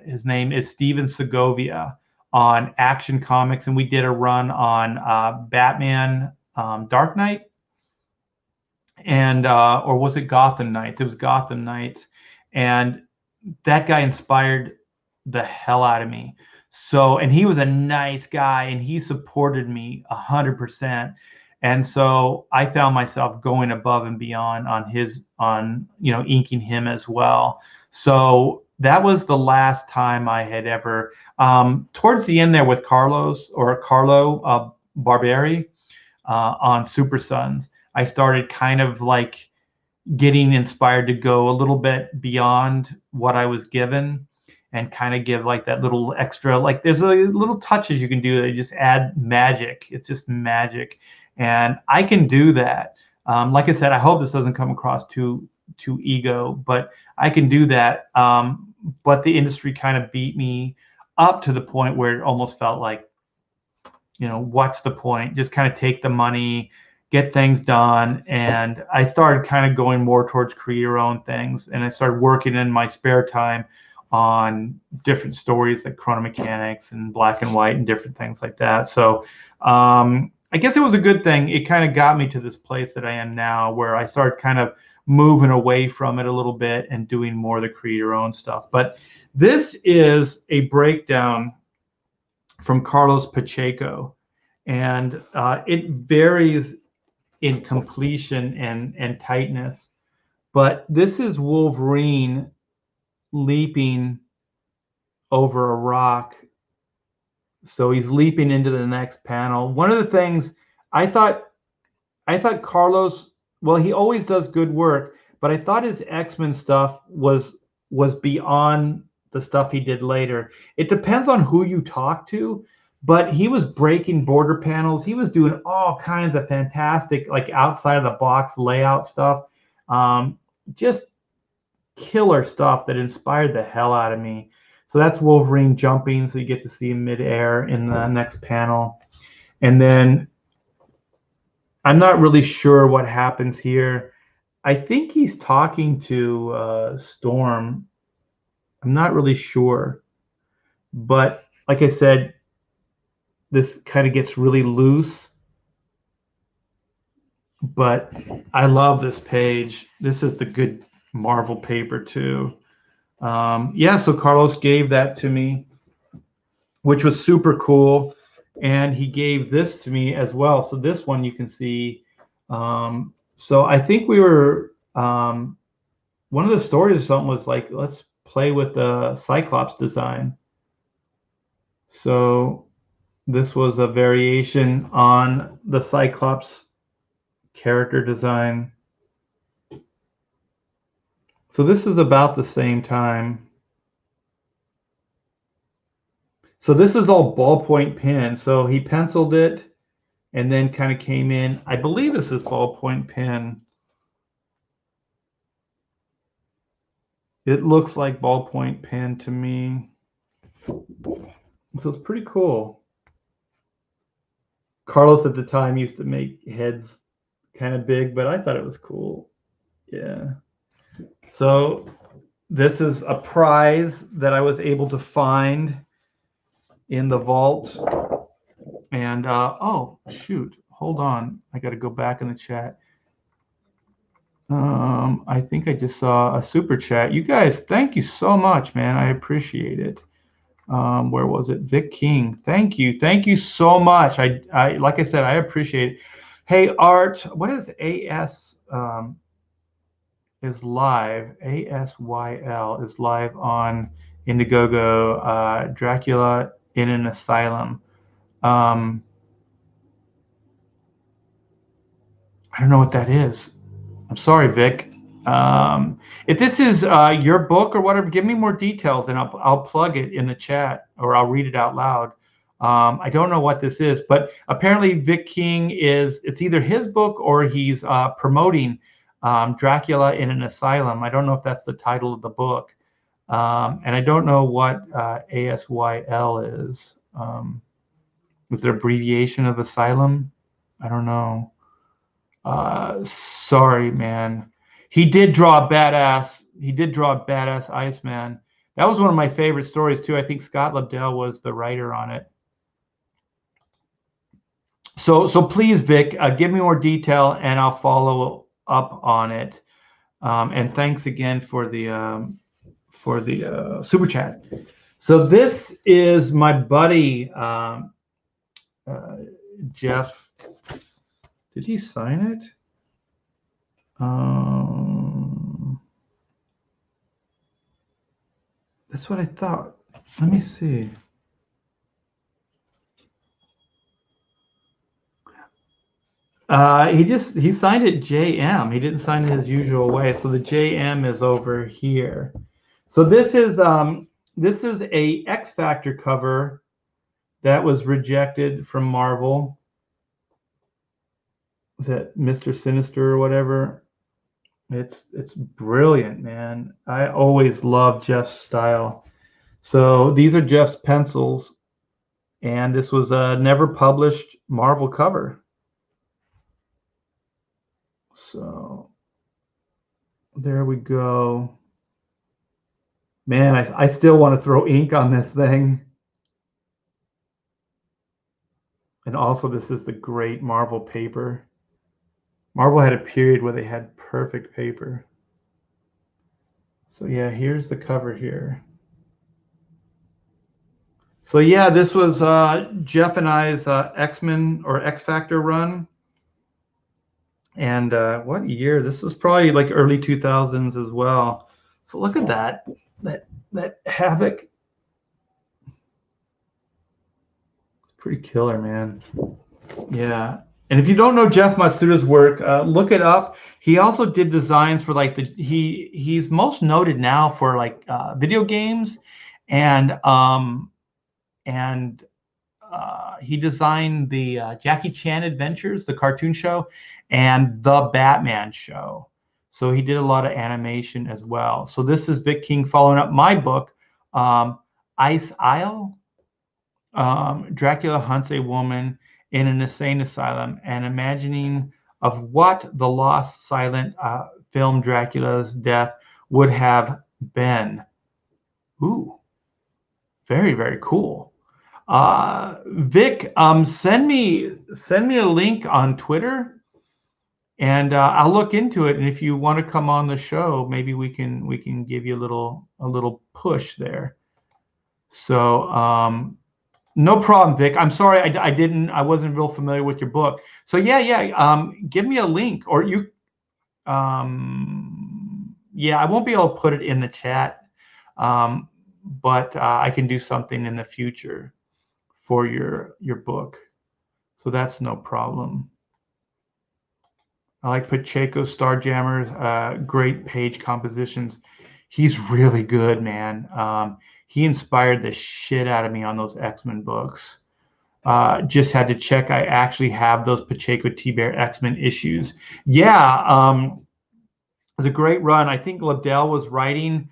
his name is Steven Segovia on Action Comics, and we did a run on Batman Dark Knight, and or was it Gotham Knights? It was Gotham Knights, and that guy inspired the hell out of me. So, and he was a nice guy, and he supported me 100%. And so I found myself going above and beyond on his, inking him as well. So that was the last time I had ever, towards the end there with Carlo Barberi on Super Sons, I started kind of like getting inspired to go a little bit beyond what I was given and kind of give like that little extra, like there's a little touches you can do that just add magic. It's just magic. And I can do that. Like I said, I hope this doesn't come across too ego, but I can do that. But the industry kind of beat me up to the point where it almost felt like, what's the point? Just kind of take the money, get things done. And I started kind of going more towards create your own things. And I started working in my spare time on different stories like Chrono Mechanics and Black and White and different things like that. So I guess it was a good thing. It kind of got me to this place that I am now where I started kind of moving away from it a little bit and doing more of the create your own stuff. But this is a breakdown from Carlos Pacheco, and it varies in completion and tightness. But this is Wolverine leaping over a rock. So he's leaping into the next panel. One of the things I thought Carlos, well, he always does good work, but I thought his X-Men stuff was beyond the stuff he did later. It depends on who you talk to, but he was breaking border panels. He was doing all kinds of fantastic, like outside of the box layout stuff. Just killer stuff that inspired the hell out of me. So that's Wolverine jumping, so you get to see him midair in the next panel. And then I'm not really sure what happens here. I think he's talking to Storm. I'm not really sure. But like I said, this kind of gets really loose. But I love this page. This is the good Marvel paper too. Yeah, so Carlos gave that to me, which was super cool. And he gave this to me as well. So this one you can see. So I think we were, one of the stories or something was like, let's play with the Cyclops design. So this was a variation on the Cyclops character design. So this is about the same time. So this is all ballpoint pen. So he penciled it and then kind of came in. I believe this is ballpoint pen. It looks like ballpoint pen to me. So it's pretty cool. Carlos at the time used to make heads kind of big, but I thought it was cool. Yeah. So this is a prize that I was able to find. in the vault. And oh shoot, hold on, I got to go back in the chat. I think I just saw a super chat. You guys, thank you so much, man. I appreciate it. Where was it? Vic King. Thank you so much. I like I said, I appreciate it. Hey, Art, what is AS? Is live. ASYL is live on Indiegogo. Dracula in an Asylum. I don't know what that is. I'm sorry, Vic. If this is your book or whatever, give me more details and I'll plug it in the chat or I'll read it out loud. I don't know what this is, but apparently Vic King it's either his book or he's promoting Dracula in an Asylum. I don't know if that's the title of the book. And I don't know what ASYL is. Is it an abbreviation of Asylum? I don't know. Sorry, man. He did draw a badass Iceman. That was one of my favorite stories too. I think Scott Lobdell was the writer on it. So please, Vic, give me more detail and I'll follow up on it. And thanks again for the super chat. So this is my buddy Jeff. Did he sign it? That's what I thought. Let me see. He signed it JM. He didn't sign it his usual way. So the JM is over here. So this is a X Factor cover that was rejected from Marvel. Is that Mr. Sinister or whatever? It's brilliant, man. I always love Jeff's style. So these are Jeff's pencils, and this was a never published Marvel cover. So there we go. Man, I still want to throw ink on this thing. And also, this is the great Marvel paper. Marvel had a period where they had perfect paper. So yeah, here's the cover here. So yeah, this was Jeff and I's X-Men or X Factor run. And what year? This was probably like early 2000s as well. So look at that Havoc. Pretty killer, man. Yeah. And if you don't know Jeff Matsuda's work, look it up. He also did designs for like he's most noted now for like video games, and he designed the Jackie Chan Adventures, the cartoon show, and the Batman show. So he did a lot of animation as well. So this is Vic King following up my book, Ice Isle. Dracula hunts a woman in an insane asylum and imagining of what the lost silent film Dracula's death would have been. Ooh, very, very cool. Vic, send me a link on Twitter, and I'll look into it. And if you want to come on the show, maybe we can give you a little push there. So no problem, Vic. I'm sorry I wasn't real familiar with your book. So yeah. Give me a link, or you. Yeah, I won't be able to put it in the chat, but I can do something in the future for your book. So that's no problem. I like Pacheco Starjammer's great page compositions. He's really good, man. He inspired the shit out of me on those X-Men books. Just had to check. I actually have those Pacheco T-Bear X-Men issues. Yeah, it was a great run. I think Lobdell was writing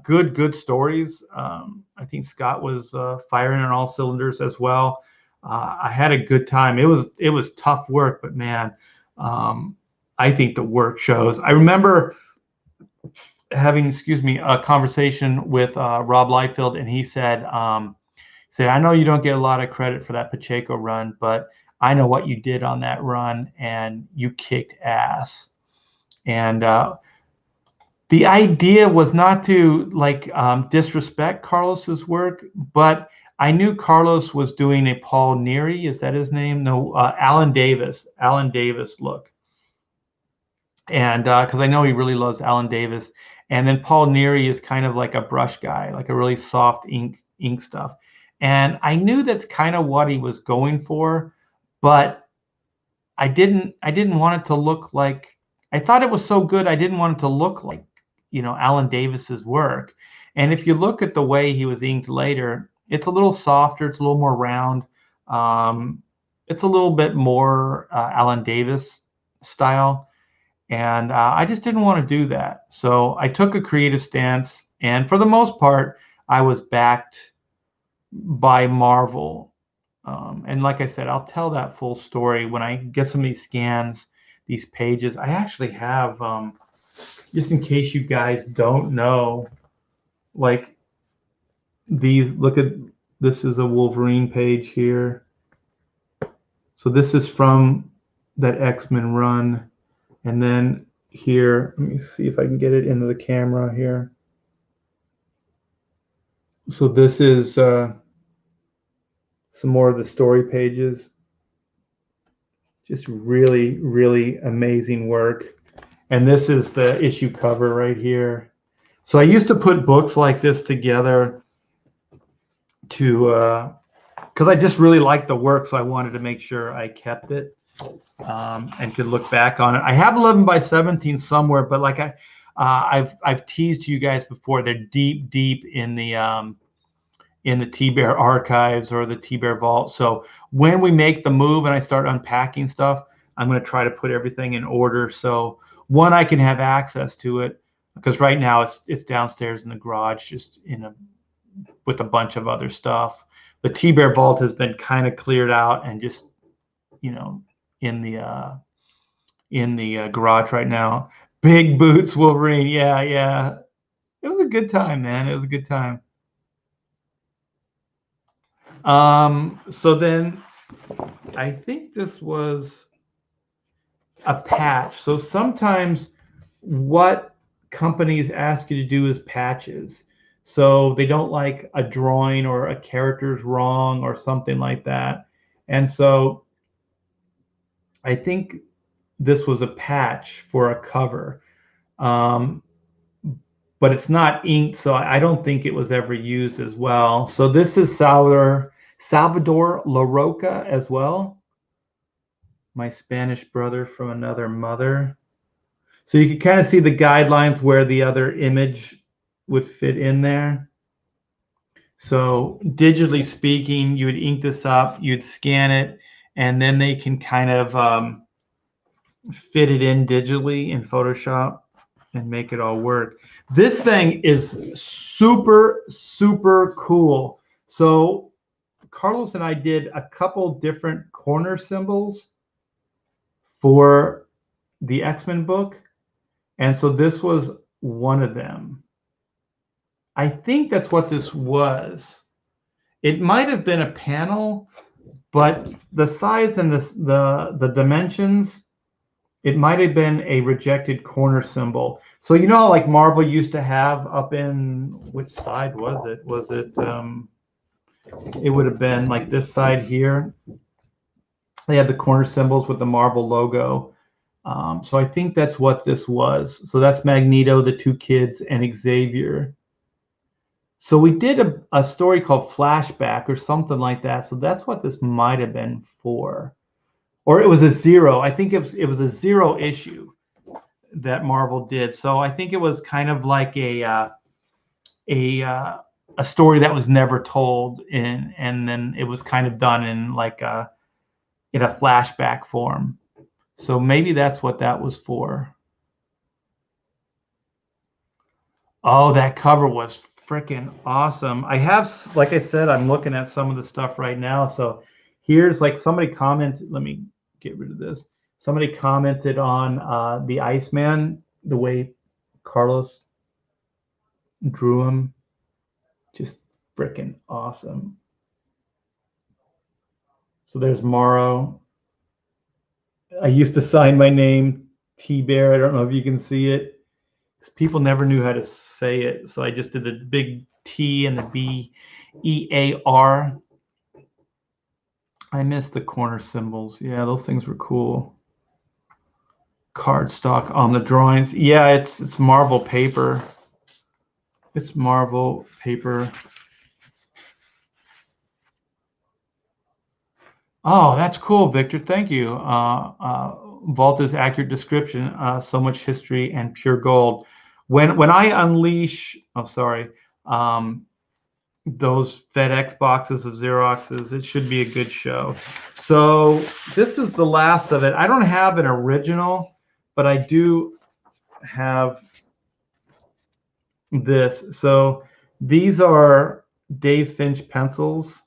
good stories. I think Scott was firing on all cylinders as well. I had a good time. It was tough work, but man, I think the work shows. I remember having, a conversation with Rob Liefeld, and he said Say, I know you don't get a lot of credit for that Pacheco run, but I know what you did on that run, and you kicked ass. And the idea was not to like disrespect Carlos's work, but I knew Carlos was doing a Paul Neary. Is that his name? No, Alan Davis look. And because I know he really loves Alan Davis. And then Paul Neary is kind of like a brush guy, like a really soft ink stuff. And I knew that's kind of what he was going for, but I didn't want it to look like, I thought it was so good I didn't want it to look like, you know, Alan Davis's work. And if you look at the way he was inked later, it's a little softer, it's a little more round. It's a little bit more Alan Davis style. And I just didn't want to do that. So I took a creative stance. And for the most part, I was backed by Marvel. And like I said, I'll tell that full story when I get some of these scans, these pages. I actually have, just in case you guys don't know, like these, look at, this is a Wolverine page here. So this is from that X-Men run. And then here, let me see if I can get it into the camera here. So this is some more of the story pages. Just really, really amazing work. And this is the issue cover right here. So I used to put books like this together to, because I just really liked the work, so I wanted to make sure I kept it. And could look back on it. I have 11 by 17 somewhere, but like I've teased you guys before, they're deep in the T-Bear archives or the T-Bear vault. So when we make the move and I start unpacking stuff, I'm going to try to put everything in order. So one, I can have access to it, because right now it's downstairs in the garage, just with a bunch of other stuff. The T-Bear vault has been kind of cleared out and just, you know, in the garage right now. Big Boots Wolverine. Yeah. It was a good time, man. It was a good time. So then I think this was a patch. So sometimes what companies ask you to do is patches. So they don't like a drawing or a character's wrong or something like that. And so I think this was a patch for a cover, but it's not inked, so I don't think it was ever used as well. So this is Salvador Larroca as well, my Spanish brother from another mother. So you can kind of see the guidelines where the other image would fit in there. So digitally speaking, you would ink this up, you'd scan it, and then they can kind of fit it in digitally in Photoshop and make it all work. This thing is super cool. So Carlos and I did a couple different corner symbols for the X-Men book. And so this was one of them. I think that's what this was. It might have been a panel, but the size and the dimensions, it might have been a rejected corner symbol. So you know how like Marvel used to have up in, which side was it? Was it, it would have been like this side here. They had the corner symbols with the Marvel logo. So I think that's what this was. So that's Magneto, the two kids, and Xavier. So we did a story called Flashback or something like that. So that's what this might have been for. Or it was a zero. I think it was a zero issue that Marvel did. So I think it was kind of like a story that was never told, and then it was kind of done in like in a flashback form. So maybe that's what that was for. Oh, that cover was freaking awesome. I have, like I said, I'm looking at some of the stuff right now. So here's like somebody commented, let me get rid of this. Somebody commented on the Iceman, the way Carlos drew him. Just freaking awesome. So there's Morrow. I used to sign my name T-Bear. I don't know if you can see it. People never knew how to say it, so I just did the big T and the B-E-A-R. I missed the corner symbols. Yeah, those things were cool. Cardstock on the drawings. Yeah, it's Marvel paper. It's Marvel paper. Oh, that's cool, Victor. Thank you. Volta's accurate description. So much history and pure gold. When I unleash, those FedEx boxes of Xeroxes, it should be a good show. So this is the last of it. I don't have an original, but I do have this. So these are Dave Finch pencils.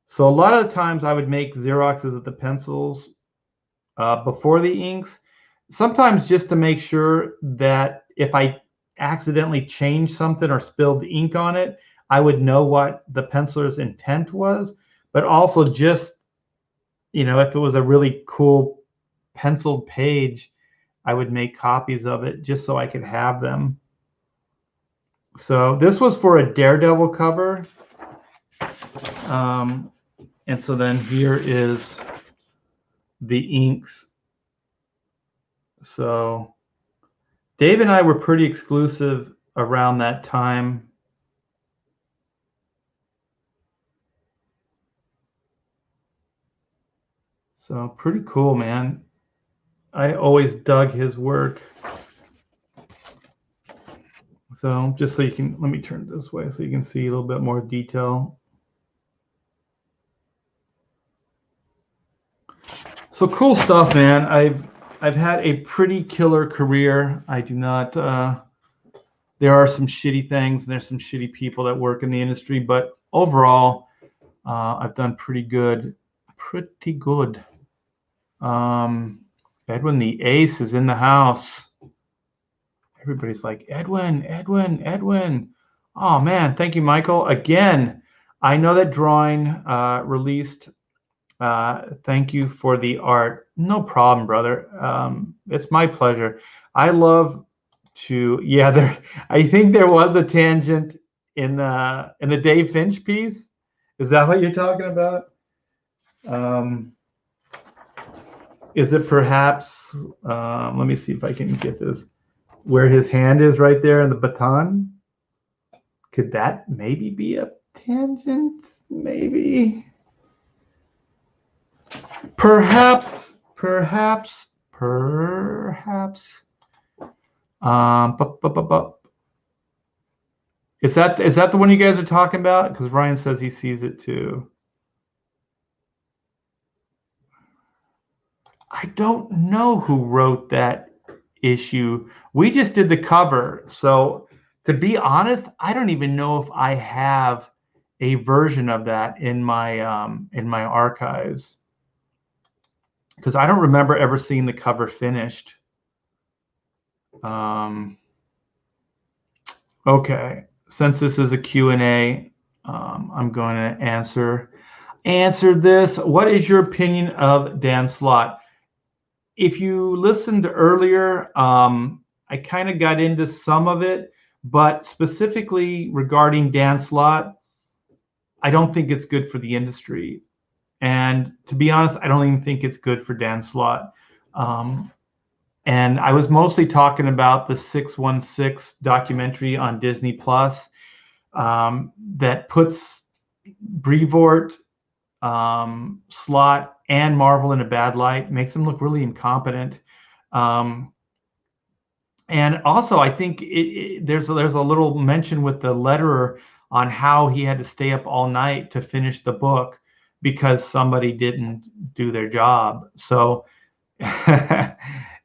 So a lot of the times I would make Xeroxes of the pencils before the inks, sometimes just to make sure that if I accidentally changed something or spilled ink on it, I would know what the penciler's intent was, but also just, if it was a really cool penciled page, I would make copies of it just so I could have them. So this was for a Daredevil cover. And so then here is the inks. So Dave and I were pretty exclusive around that time. So pretty cool, man. I always dug his work. So just so you can, let me turn it this way so you can see a little bit more detail. So cool stuff, man. I've had a pretty killer career. I do not, there are some shitty things and there's some shitty people that work in the industry, but overall, I've done pretty good. Edwin the Ace is in the house. Everybody's like, Edwin, Edwin, Edwin. Oh man, thank you, Michael. Again, I know that drawing released. Thank you for the art. No problem, brother. It's my pleasure. I love to, yeah, I think there was a tangent in the Dave Finch piece. Is that what you're talking about? Is it perhaps, let me see if I can get this, where his hand is right there in the baton? Could that maybe be a tangent? Maybe. Perhaps. Is that the one you guys are talking about? Because Ryan says he sees it too. I don't know who wrote that issue. We just did the cover. So to be honest, I don't even know if I have a version of that in my archives, because I don't remember ever seeing the cover finished. Okay, since this is a Q&A, I'm going to answer this. What is your opinion of Dan Slott? If you listened earlier, I kind of got into some of it, but specifically regarding Dan Slott, I don't think it's good for the industry. And to be honest, I don't even think it's good for Dan Slott. And I was mostly talking about the 616 documentary on Disney Plus that puts Brevoort, Slott, and Marvel in a bad light, makes them look really incompetent. And also, I think there's a little mention with the letterer on how he had to stay up all night to finish the book because somebody didn't do their job. So,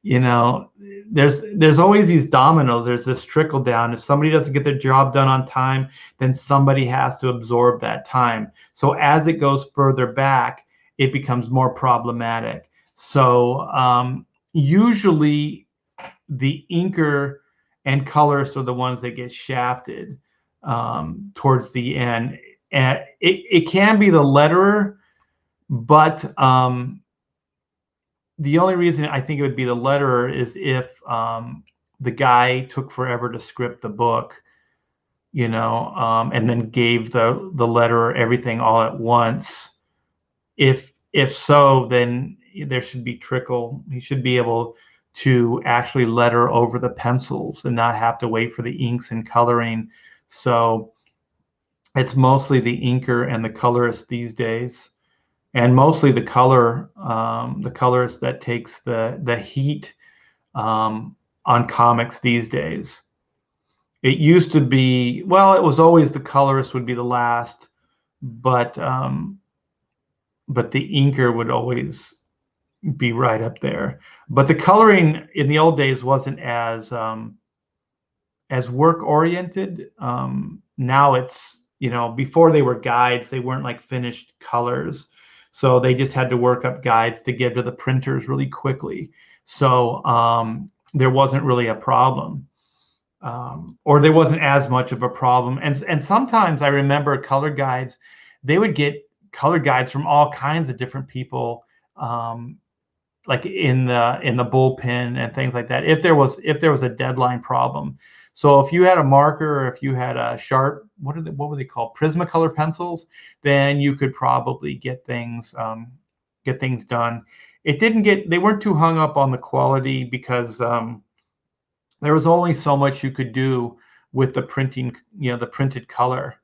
there's always these dominoes. There's this trickle down. If somebody doesn't get their job done on time, then somebody has to absorb that time. So as it goes further back, it becomes more problematic. So usually the inker and colorists are the ones that get shafted towards the end. And it can be the letterer, But the only reason I think it would be the letterer is if the guy took forever to script the book, and then gave the letterer everything all at once. If so, then there should be trickle. He should be able to actually letter over the pencils and not have to wait for the inks and coloring. So it's mostly the inker and the colorist these days, and mostly the colorist that takes the heat on comics these days. It used to be, well, it was always the colorist would be the last, but the inker would always be right up there. But the coloring in the old days wasn't as work oriented. Now it's, before they were guides, they weren't like finished colors. So they just had to work up guides to give to the printers really quickly. So there wasn't really a problem. Or there wasn't as much of a problem. And sometimes I remember color guides, they would get color guides from all kinds of different people, like in the bullpen and things like that, if there was a deadline problem. So if you had a marker, or if you had a sharp, what were they called, Prismacolor pencils, then you could probably get things done. They weren't too hung up on the quality, because there was only so much you could do with the printing, the printed color.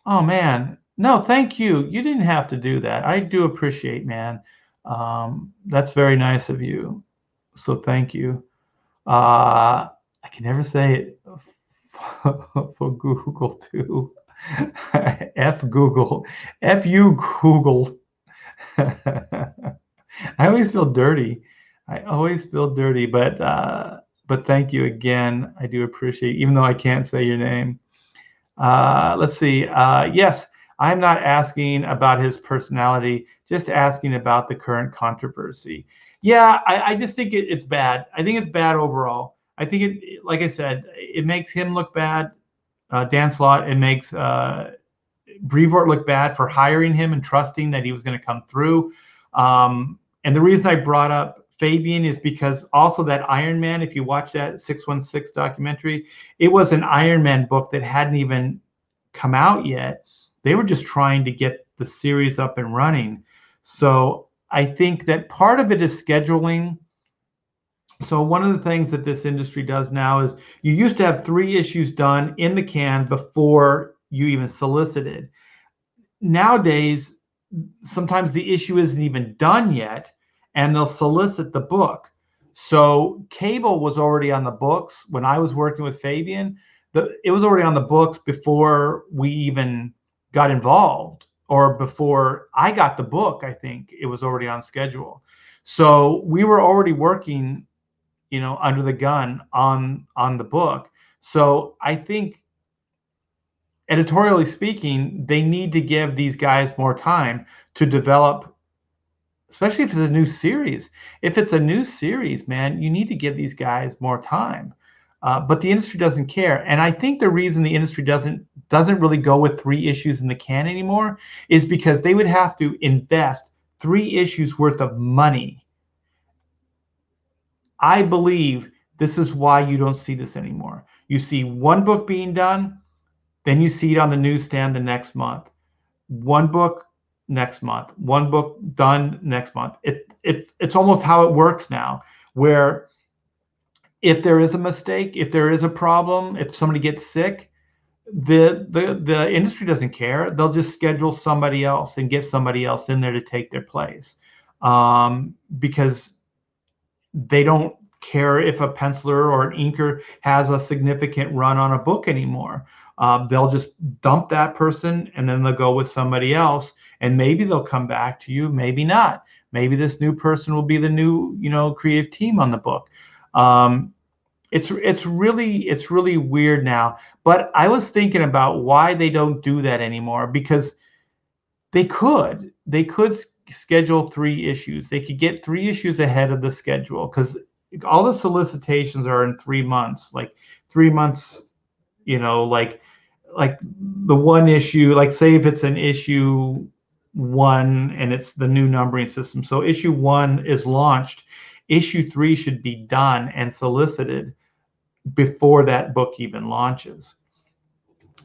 Oh man, no, thank you. You didn't have to do that. I do appreciate, man. That's very nice of you. So thank you. I can never say it for Google too. F Google. F you Google. I always feel dirty. But thank you again. I do appreciate, even though I can't say your name. Let's see. Yes, I'm not asking about his personality, just asking about the current controversy. Yeah, I just think it's bad. I think it's bad overall. I think like I said, it makes him look bad, Dan Slott. It makes Brevoort look bad for hiring him and trusting that he was going to come through. And the reason I brought up Fabian is because also that Iron Man, if you watch that 616 documentary, it was an Iron Man book that hadn't even come out yet. They were just trying to get the series up and running. So I think that part of it is scheduling. So one of the things that this industry does now is, you used to have 3 issues done in the can before you even solicited. Nowadays, sometimes the issue isn't even done yet, and they'll solicit the book. So Cable was already on the books when I was working with Fabian. It was already on the books before we even got involved, or before I got the book. I think it was already on schedule. So we were already working, under the gun on the book. So I think, editorially speaking, they need to give these guys more time to develop, especially if it's a new series. If it's a new series, man, you need to give these guys more time. But the industry doesn't care. And I think the reason the industry doesn't really go with 3 issues in the can anymore is because they would have to invest 3 issues worth of money. I believe this is why you don't see this anymore. You see one book being done, then you see it on the newsstand the next month. One book next month, one book done next month. It's almost how it works now, where if there is a mistake, if there is a problem, if somebody gets sick, the industry doesn't care. They'll just schedule somebody else and get somebody else in there to take their place, because they don't care if a penciler or an inker has a significant run on a book anymore. They'll just dump that person, and then they'll go with somebody else, and maybe they'll come back to you, maybe not. Maybe this new person will be the new, creative team on the book. It's really weird now. But I was thinking about why they don't do that anymore, because they could schedule 3 issues. They could get 3 issues ahead of the schedule, because all the solicitations are in 3 months, like 3 months, like the one issue, like say if it's an issue 1, and it's the new numbering system. So issue 1 is launched. Issue 3 should be done and solicited before that book even launches.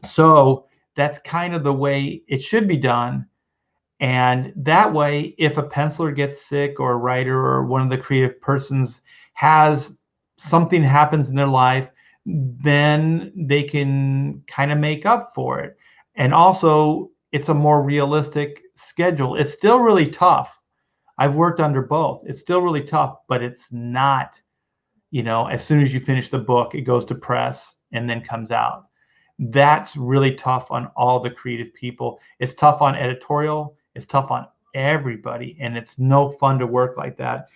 So that's kind of the way it should be done. And that way, if a penciler gets sick or a writer or one of the creative persons has something happens in their life, then they can kind of make up for it. And also, it's a more realistic schedule. It's still really tough. I've worked under both. It's still really tough, but it's not, as soon as you finish the book, it goes to press and then comes out. That's really tough on all the creative people. It's tough on editorial. It's tough on everybody, and it's no fun to work like that.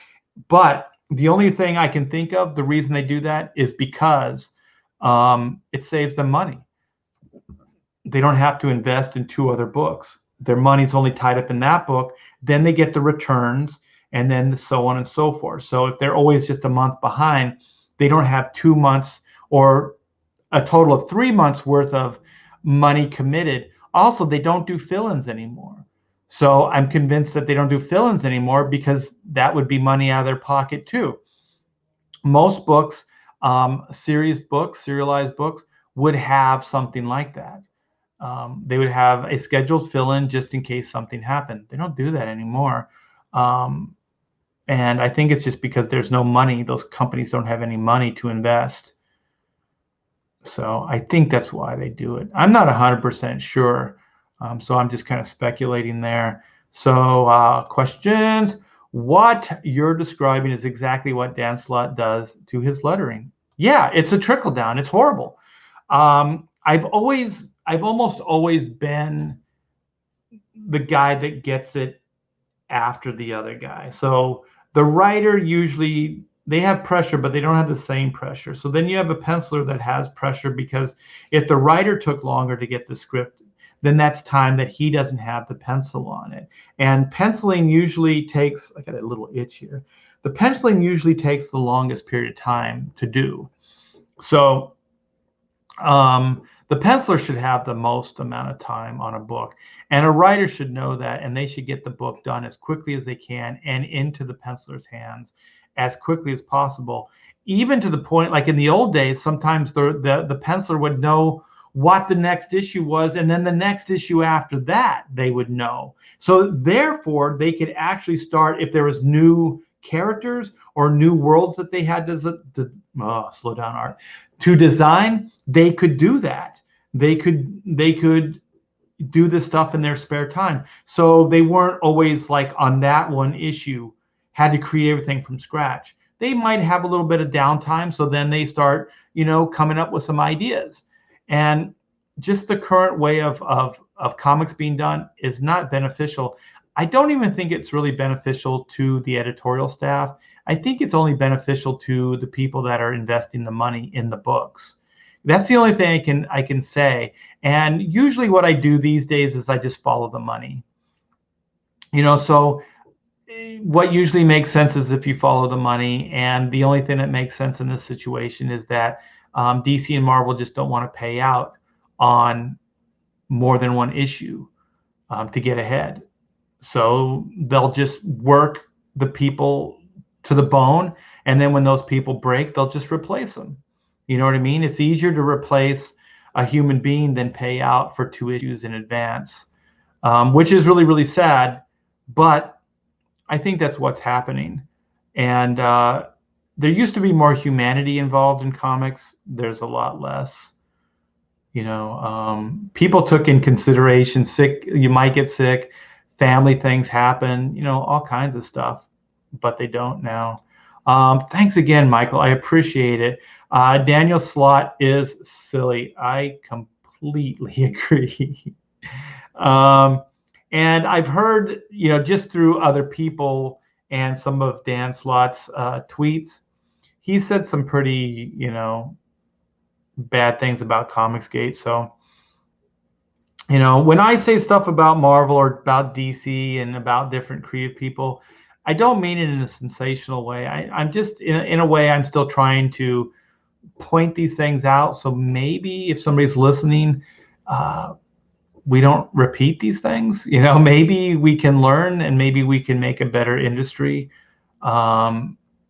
But the only thing I can think of, the reason they do that is because it saves them money. They don't have to invest in 2 other books. Their money's only tied up in that book. Then they get the returns, and then so on and so forth. So if they're always just a month behind, they don't have 2 months or a total of 3 months worth of money committed. Also, they don't do fill-ins anymore. So I'm convinced that they don't do fill-ins anymore because that would be money out of their pocket too. Most books, serialized books, would have something like that. They would have a scheduled fill-in just in case something happened. They don't do that anymore. And I think it's just because there's no money. Those companies don't have any money to invest. So I think that's why they do it. I'm not 100% sure. So I'm just kind of speculating there. So questions. What you're describing is exactly what Dan Slott does to his lettering. Yeah, it's a trickle down. It's horrible. I've almost always been the guy that gets it after the other guy. So the writer usually, they have pressure, but they don't have the same pressure. So then you have a penciler that has pressure because if the writer took longer to get the script, then that's time that he doesn't have the pencil on it. And penciling usually takes, I got a little itch here. The penciling usually takes the longest period of time to do. So the penciler should have the most amount of time on a book. And a writer should know that, and they should get the book done as quickly as they can and into the penciler's hands as quickly as possible. Even to the point, like in the old days, sometimes the penciler would know what the next issue was, and then the next issue after that they would know. So therefore, they could actually start, if there was new characters or new worlds that they had to slow down, Art, to design, they could do that. They could do this stuff in their spare time. So they weren't always like on that one issue, had to create everything from scratch. They might have a little bit of downtime, so then they start, coming up with some ideas. And just the current way of comics being done is not beneficial. I don't even think it's really beneficial to the editorial staff. I think it's only beneficial to the people that are investing the money in the books. That's the only thing I can say. And usually what I do these days is I just follow the money. So what usually makes sense is if you follow the money. And the only thing that makes sense in this situation is that DC and Marvel just don't want to pay out on more than one issue to get ahead. So they'll just work the people to the bone, and then when those people break, they'll just replace them. You know what I mean? It's easier to replace a human being than pay out for 2 issues in advance, which is really, really sad. But I think that's what's happening. And there used to be more humanity involved in comics. There's a lot less. People took in consideration you might get sick, family things happen, all kinds of stuff, but they don't now. Thanks again, Michael. I appreciate it. Daniel Slott is silly. I completely agree. And I've heard, just through other people and some of Dan Slott's tweets, he said some pretty, bad things about Comicsgate. So, when I say stuff about Marvel or about DC and about different creative people, I don't mean it in a sensational way. I'm just, in a way, I'm still trying to point these things out. So maybe if somebody's listening, we don't repeat these things. You know, maybe we can learn and maybe we can make a better industry.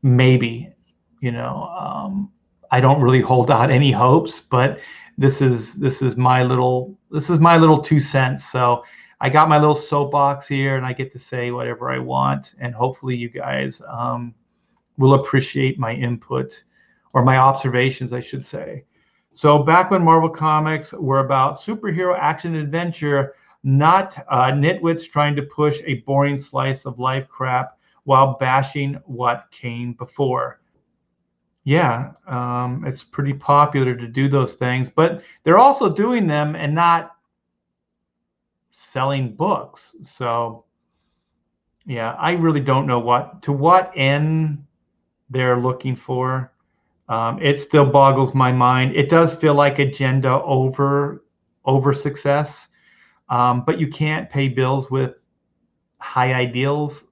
Maybe, you know, I don't really hold out any hopes, but this is my little 2 cents. So I got my little soapbox here, and I get to say whatever I want, and hopefully you guys will appreciate my input, or my observations, I should say. So back when Marvel Comics were about superhero action adventure, not nitwits trying to push a boring slice of life crap while bashing what came before. Yeah, it's pretty popular to do those things, but they're also doing them and not selling books. So yeah, I really don't know what end they're looking for. It still boggles my mind. It does feel like agenda over success, but you can't pay bills with high ideals,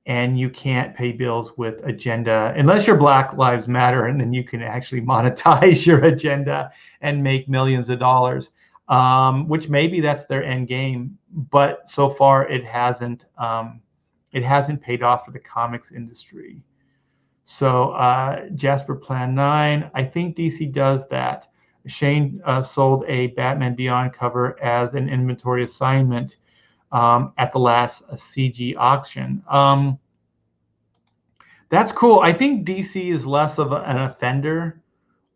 and you can't pay bills with agenda unless you're Black Lives Matter, and then you can actually monetize your agenda and make millions of dollars, which maybe that's their end game. But so far, it hasn't paid off for the comics industry. So Jasper Plan 9, I think DC does that. Shane sold a Batman Beyond cover as an inventory assignment at the last CG auction. That's cool. I think DC is less of an offender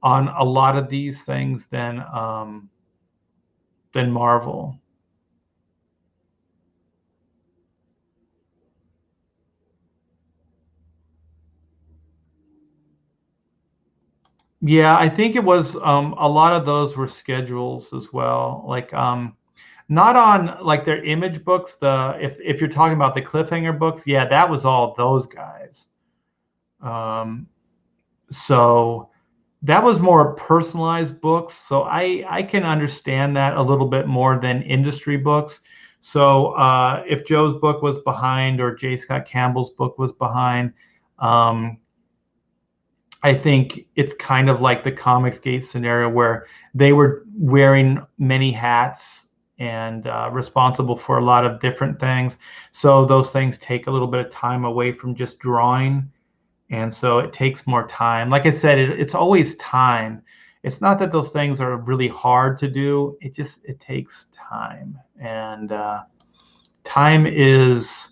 on a lot of these things than Marvel. Yeah, I think it was a lot of those were schedules as well. Like not on like their Image books. If you're talking about the Cliffhanger books, yeah, that was all those guys. So that was more personalized books. So I can understand that a little bit more than industry books. So if Joe's book was behind or J. Scott Campbell's book was behind, I think it's kind of like the Comicsgate scenario where they were wearing many hats and responsible for a lot of different things. So those things take a little bit of time away from just drawing. And so it takes more time. Like I said, it's always time. It's not that those things are really hard to do. It takes time. And time is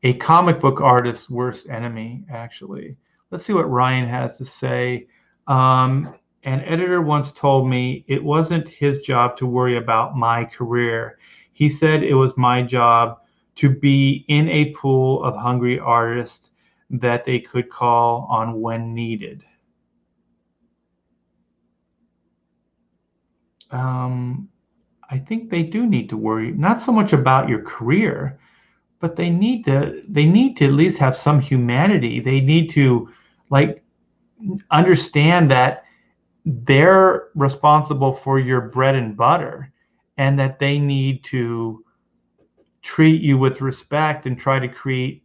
a comic book artist's worst enemy, actually. Let's see what Ryan has to say. An editor once told me it wasn't his job to worry about my career. He said it was my job to be in a pool of hungry artists that they could call on when needed. I think they do need to worry, not so much about your career, but they need to at least have some humanity. They need to like understand that they're responsible for your bread and butter, and that they need to treat you with respect and try to create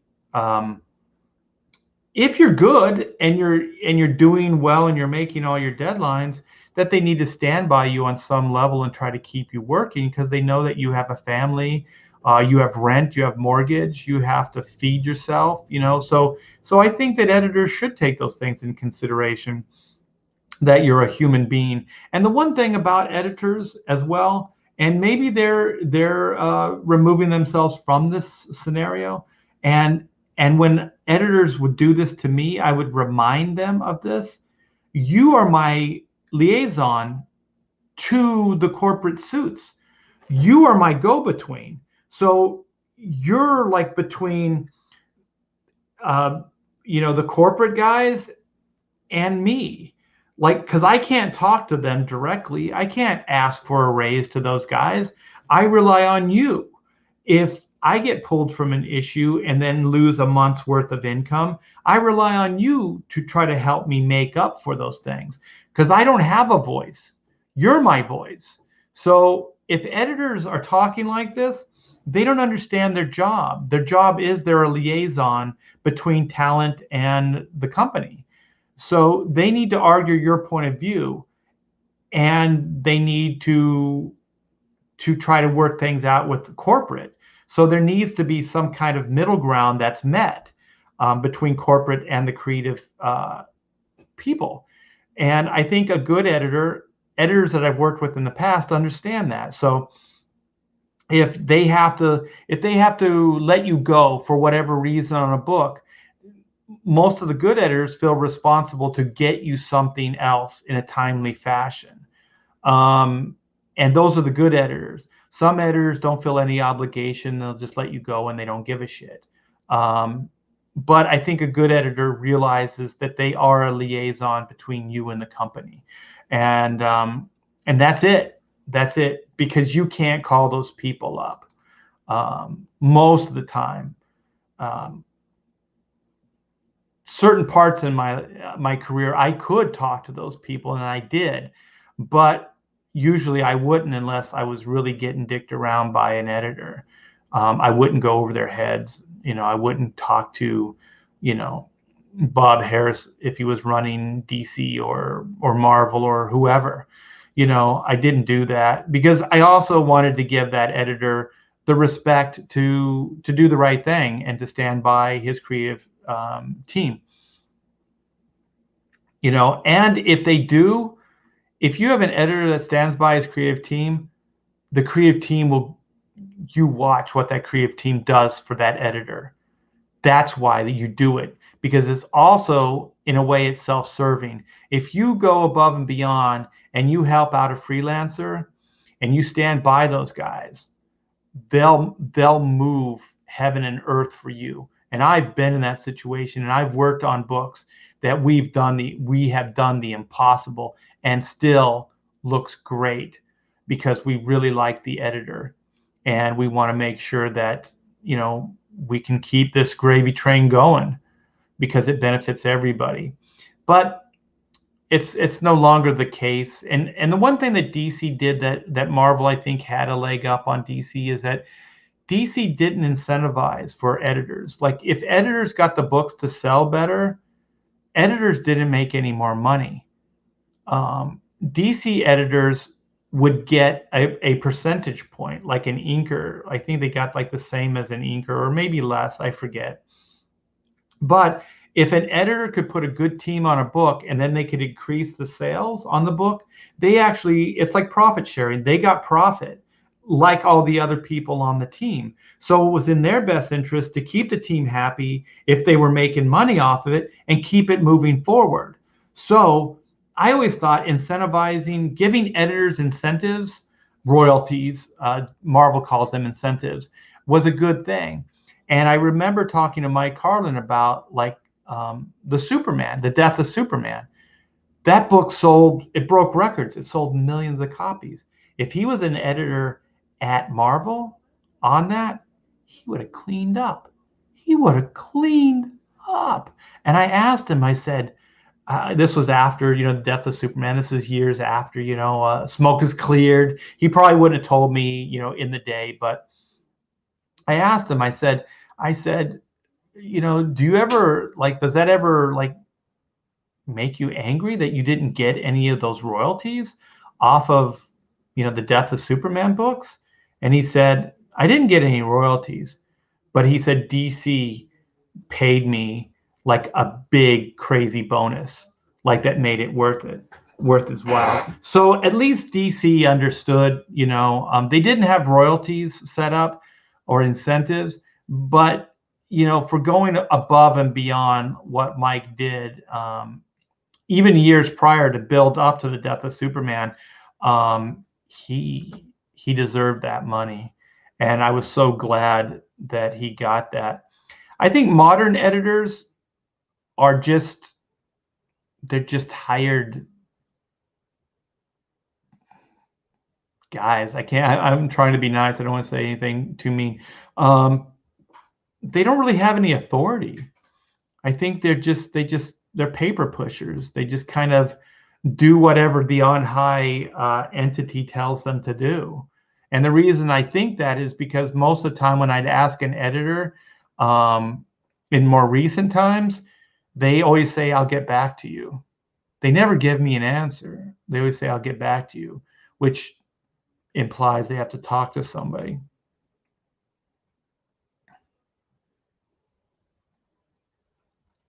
if you're good and you're doing well and you're making all your deadlines, that they need to stand by you on some level and try to keep you working, because they know that you have a family, you have rent, you have mortgage, you have to feed yourself, you know. So I think that editors should take those things in consideration, that you're a human being. And the one thing about editors as well, and maybe they're removing themselves from this scenario, and when editors would do this to me, I would remind them of this. You are my liaison to the corporate suits. You are my go-between. So you're like between, the corporate guys and me. Like, because I can't talk to them directly. I can't ask for a raise to those guys. I rely on you. If I get pulled from an issue and then lose a month's worth of income, I rely on you to try to help me make up for those things, because I don't have a voice. You're my voice. So if editors are talking like this, they don't understand their job. Their job is they're a liaison between talent and the company. So they need to argue your point of view, and they need to to try to work things out with corporate. So there needs to be some kind of middle ground that's met between corporate and the creative people. And I think a good editors that I've worked with in the past understand that. So if they have to let you go for whatever reason on a book, most of the good editors feel responsible to get you something else in a timely fashion. And those are the good editors. Some editors don't feel any obligation. They'll just let you go and they don't give a shit. But I think a good editor realizes that they are a liaison between you and the company. And that's it. That's it, because you can't call those people up most of the time. Certain parts in my career, I could talk to those people, and I did, but usually I wouldn't unless I was really getting dicked around by an editor. I wouldn't go over their heads. I wouldn't talk to, Bob Harras if he was running DC or Marvel or whoever. I didn't do that because I also wanted to give that editor the respect to do the right thing and to stand by his creative team. And if you have an editor that stands by his creative team, the creative team you watch what that creative team does for that editor. That's why you do it, because it's also, in a way, it's self-serving. If you go above and beyond and you help out a freelancer and you stand by those guys, they'll move heaven and earth for you. And I've been in that situation, and I've worked on books that we have done the impossible and still looks great because we really like the editor, and we want to make sure that we can keep this gravy train going because it benefits everybody. But it's no longer the case. And the one thing that DC did that Marvel, I think, had a leg up on DC is that DC didn't incentivize for editors. Like, if editors got the books to sell better, editors didn't make any more money. DC editors would get a percentage point, like an inker. I think they got like the same as an inker, or maybe less, I forget. But if an editor could put a good team on a book and then they could increase the sales on the book, it's like profit sharing. They got profit like all the other people on the team. So it was in their best interest to keep the team happy if they were making money off of it and keep it moving forward. So I always thought incentivizing, giving editors incentives, royalties, Marvel calls them incentives, was a good thing. And I remember talking to Mike Carlin about the Superman, the Death of Superman. That book it broke records. It sold millions of copies. If he was an editor at Marvel on that, he would have cleaned up. He would have cleaned up. And I asked him, I said, this was after, the Death of Superman. This is years after, smoke is cleared. He probably wouldn't have told me, in the day, but I asked him, I said, do you ever, does that ever make you angry that you didn't get any of those royalties off of, the Death of Superman books? And he said, I didn't get any royalties, but he said DC paid me like a big crazy bonus, that made it worth his while. So at least DC understood, they didn't have royalties set up or incentives, but for going above and beyond what Mike did, even years prior to build up to the Death of Superman, he deserved that money. And I was so glad that he got that. I think modern editors are they're just hired guys. I'm trying to be nice. I don't want to say anything too mean. They don't really have any authority. I think they're paper pushers. They just kind of do whatever the on high entity tells them to do. And the reason I think that is because most of the time when I'd ask an editor in more recent times, they always say, I'll get back to you. They never give me an answer. They always say, I'll get back to you, which implies they have to talk to somebody.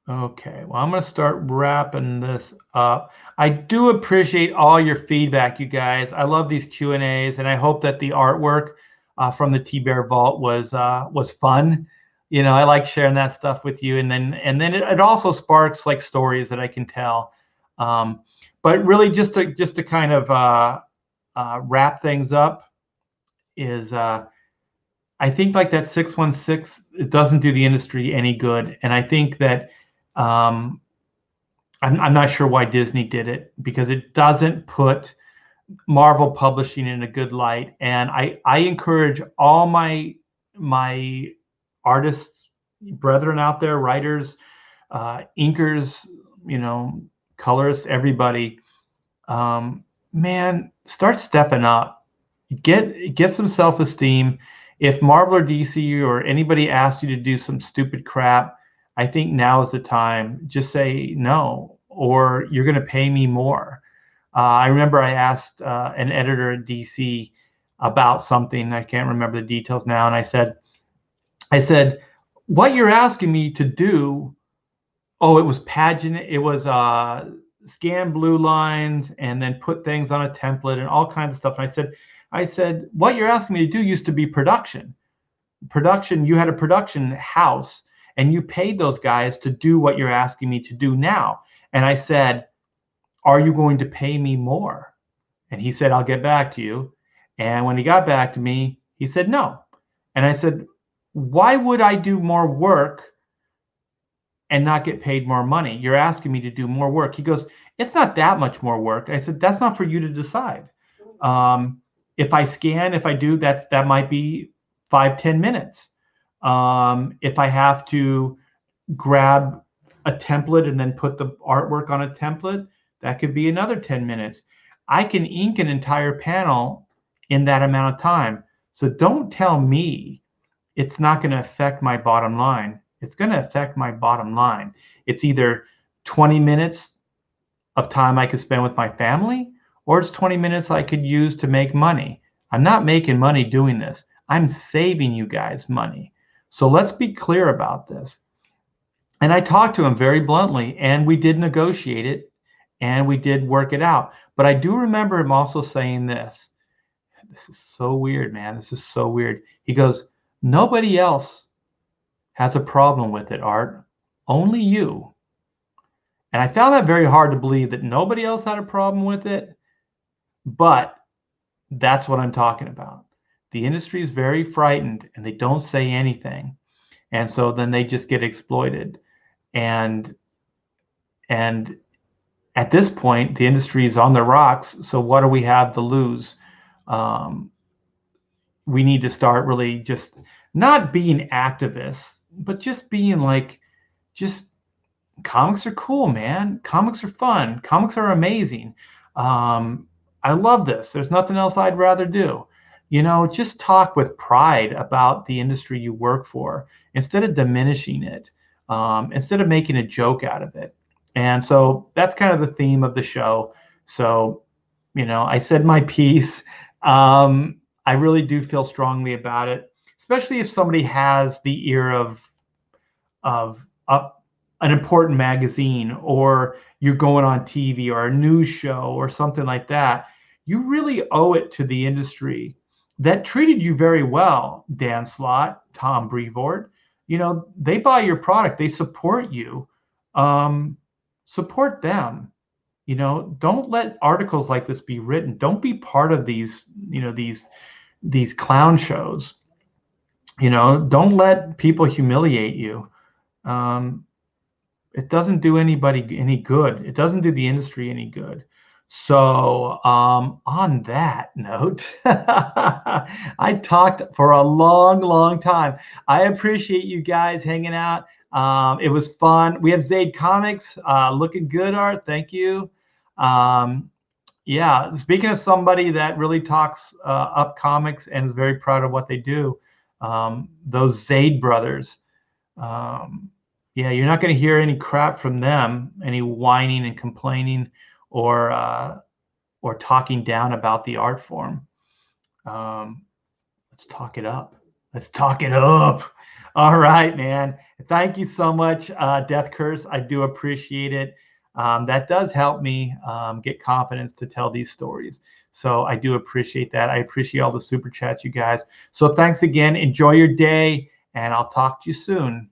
Okay, well, I'm going to start wrapping this up. I do appreciate all your feedback, you guys. I love these Q&As, and I hope that the artwork from the T-Bear Vault was fun. You know, I like sharing that stuff with you, and then it also sparks like stories that I can tell. But really, just to kind of wrap things up, is I think like that 616, it doesn't do the industry any good, and I think that. Um, I'm not sure why Disney did it, because it doesn't put Marvel Publishing in a good light. And I encourage all my artists, brethren out there, writers, inkers, you know, colorists, everybody, man, start stepping up. Get some self-esteem. If Marvel or DC or anybody asks you to do some stupid crap, I think now is the time. Just say no, or you're going to pay me more. I remember I asked an editor at DC about something. I can't remember the details now, and I said, what you're asking me to do. Oh, it was paginate. It was scan blue lines and then put things on a template and all kinds of stuff. And I said, what you're asking me to do used to be production. Production, you had a production house and you paid those guys to do what you're asking me to do now. And I said, are you going to pay me more? And he said, I'll get back to you. And when he got back to me, he said, no. And I said, why would I do more work and not get paid more money? You're asking me to do more work. He goes, it's not that much more work. I said, that's not for you to decide. If I scan, if I do, that might be 5-10 minutes. If I have to grab a template and then put the artwork on a template, that could be another 10 minutes. I can ink an entire panel in that amount of time. So don't tell me it's not going to affect my bottom line. It's going to affect my bottom line. It's either 20 minutes of time I could spend with my family, or it's 20 minutes I could use to make money. I'm not making money doing this. I'm saving you guys money. So let's be clear about this. And I talked to him very bluntly, and we did negotiate it, and we did work it out. But I do remember him also saying this. This is so weird, man. This is so weird. He goes, nobody else has a problem with it, Art. Only you. And I found that very hard to believe, that nobody else had a problem with it. But that's what I'm talking about. The industry is very frightened and they don't say anything. And so then they just get exploited. And at this point, the industry is on the rocks. So what do we have to lose? We need to start really just not being activists, but just being like, just comics are cool, man. Comics are fun. Comics are amazing. I love this. There's nothing else I'd rather do. You know, just talk with pride about the industry you work for instead of diminishing it, instead of making a joke out of it. And so that's kind of the theme of the show. So, you know, I said my piece. I really do feel strongly about it, especially if somebody has the ear of an important magazine, or you're going on TV or a news show or something like that. You really owe it to the industry that treated you very well, Dan Slott, Tom Brevoort. You know, they buy your product, they support you. Support them. You know, don't let articles like this be written. Don't be part of these, you know, these clown shows. You know, don't let people humiliate you. It doesn't do anybody any good. It doesn't do the industry any good. So on that note, I talked for a long, long time. I appreciate you guys hanging out. It was fun. We have Zaid Comics looking good, Art. Thank you. Yeah, speaking of somebody that really talks up comics and is very proud of what they do, those Zaid brothers. Yeah, you're not going to hear any crap from them, any whining and complaining or talking down about the art form. Let's talk it up. Let's talk it up. All right, man. Thank you so much, Death Curse. I do appreciate it. That does help me get confidence to tell these stories. So I do appreciate that. I appreciate all the super chats, you guys. So thanks again. Enjoy your day, and I'll talk to you soon.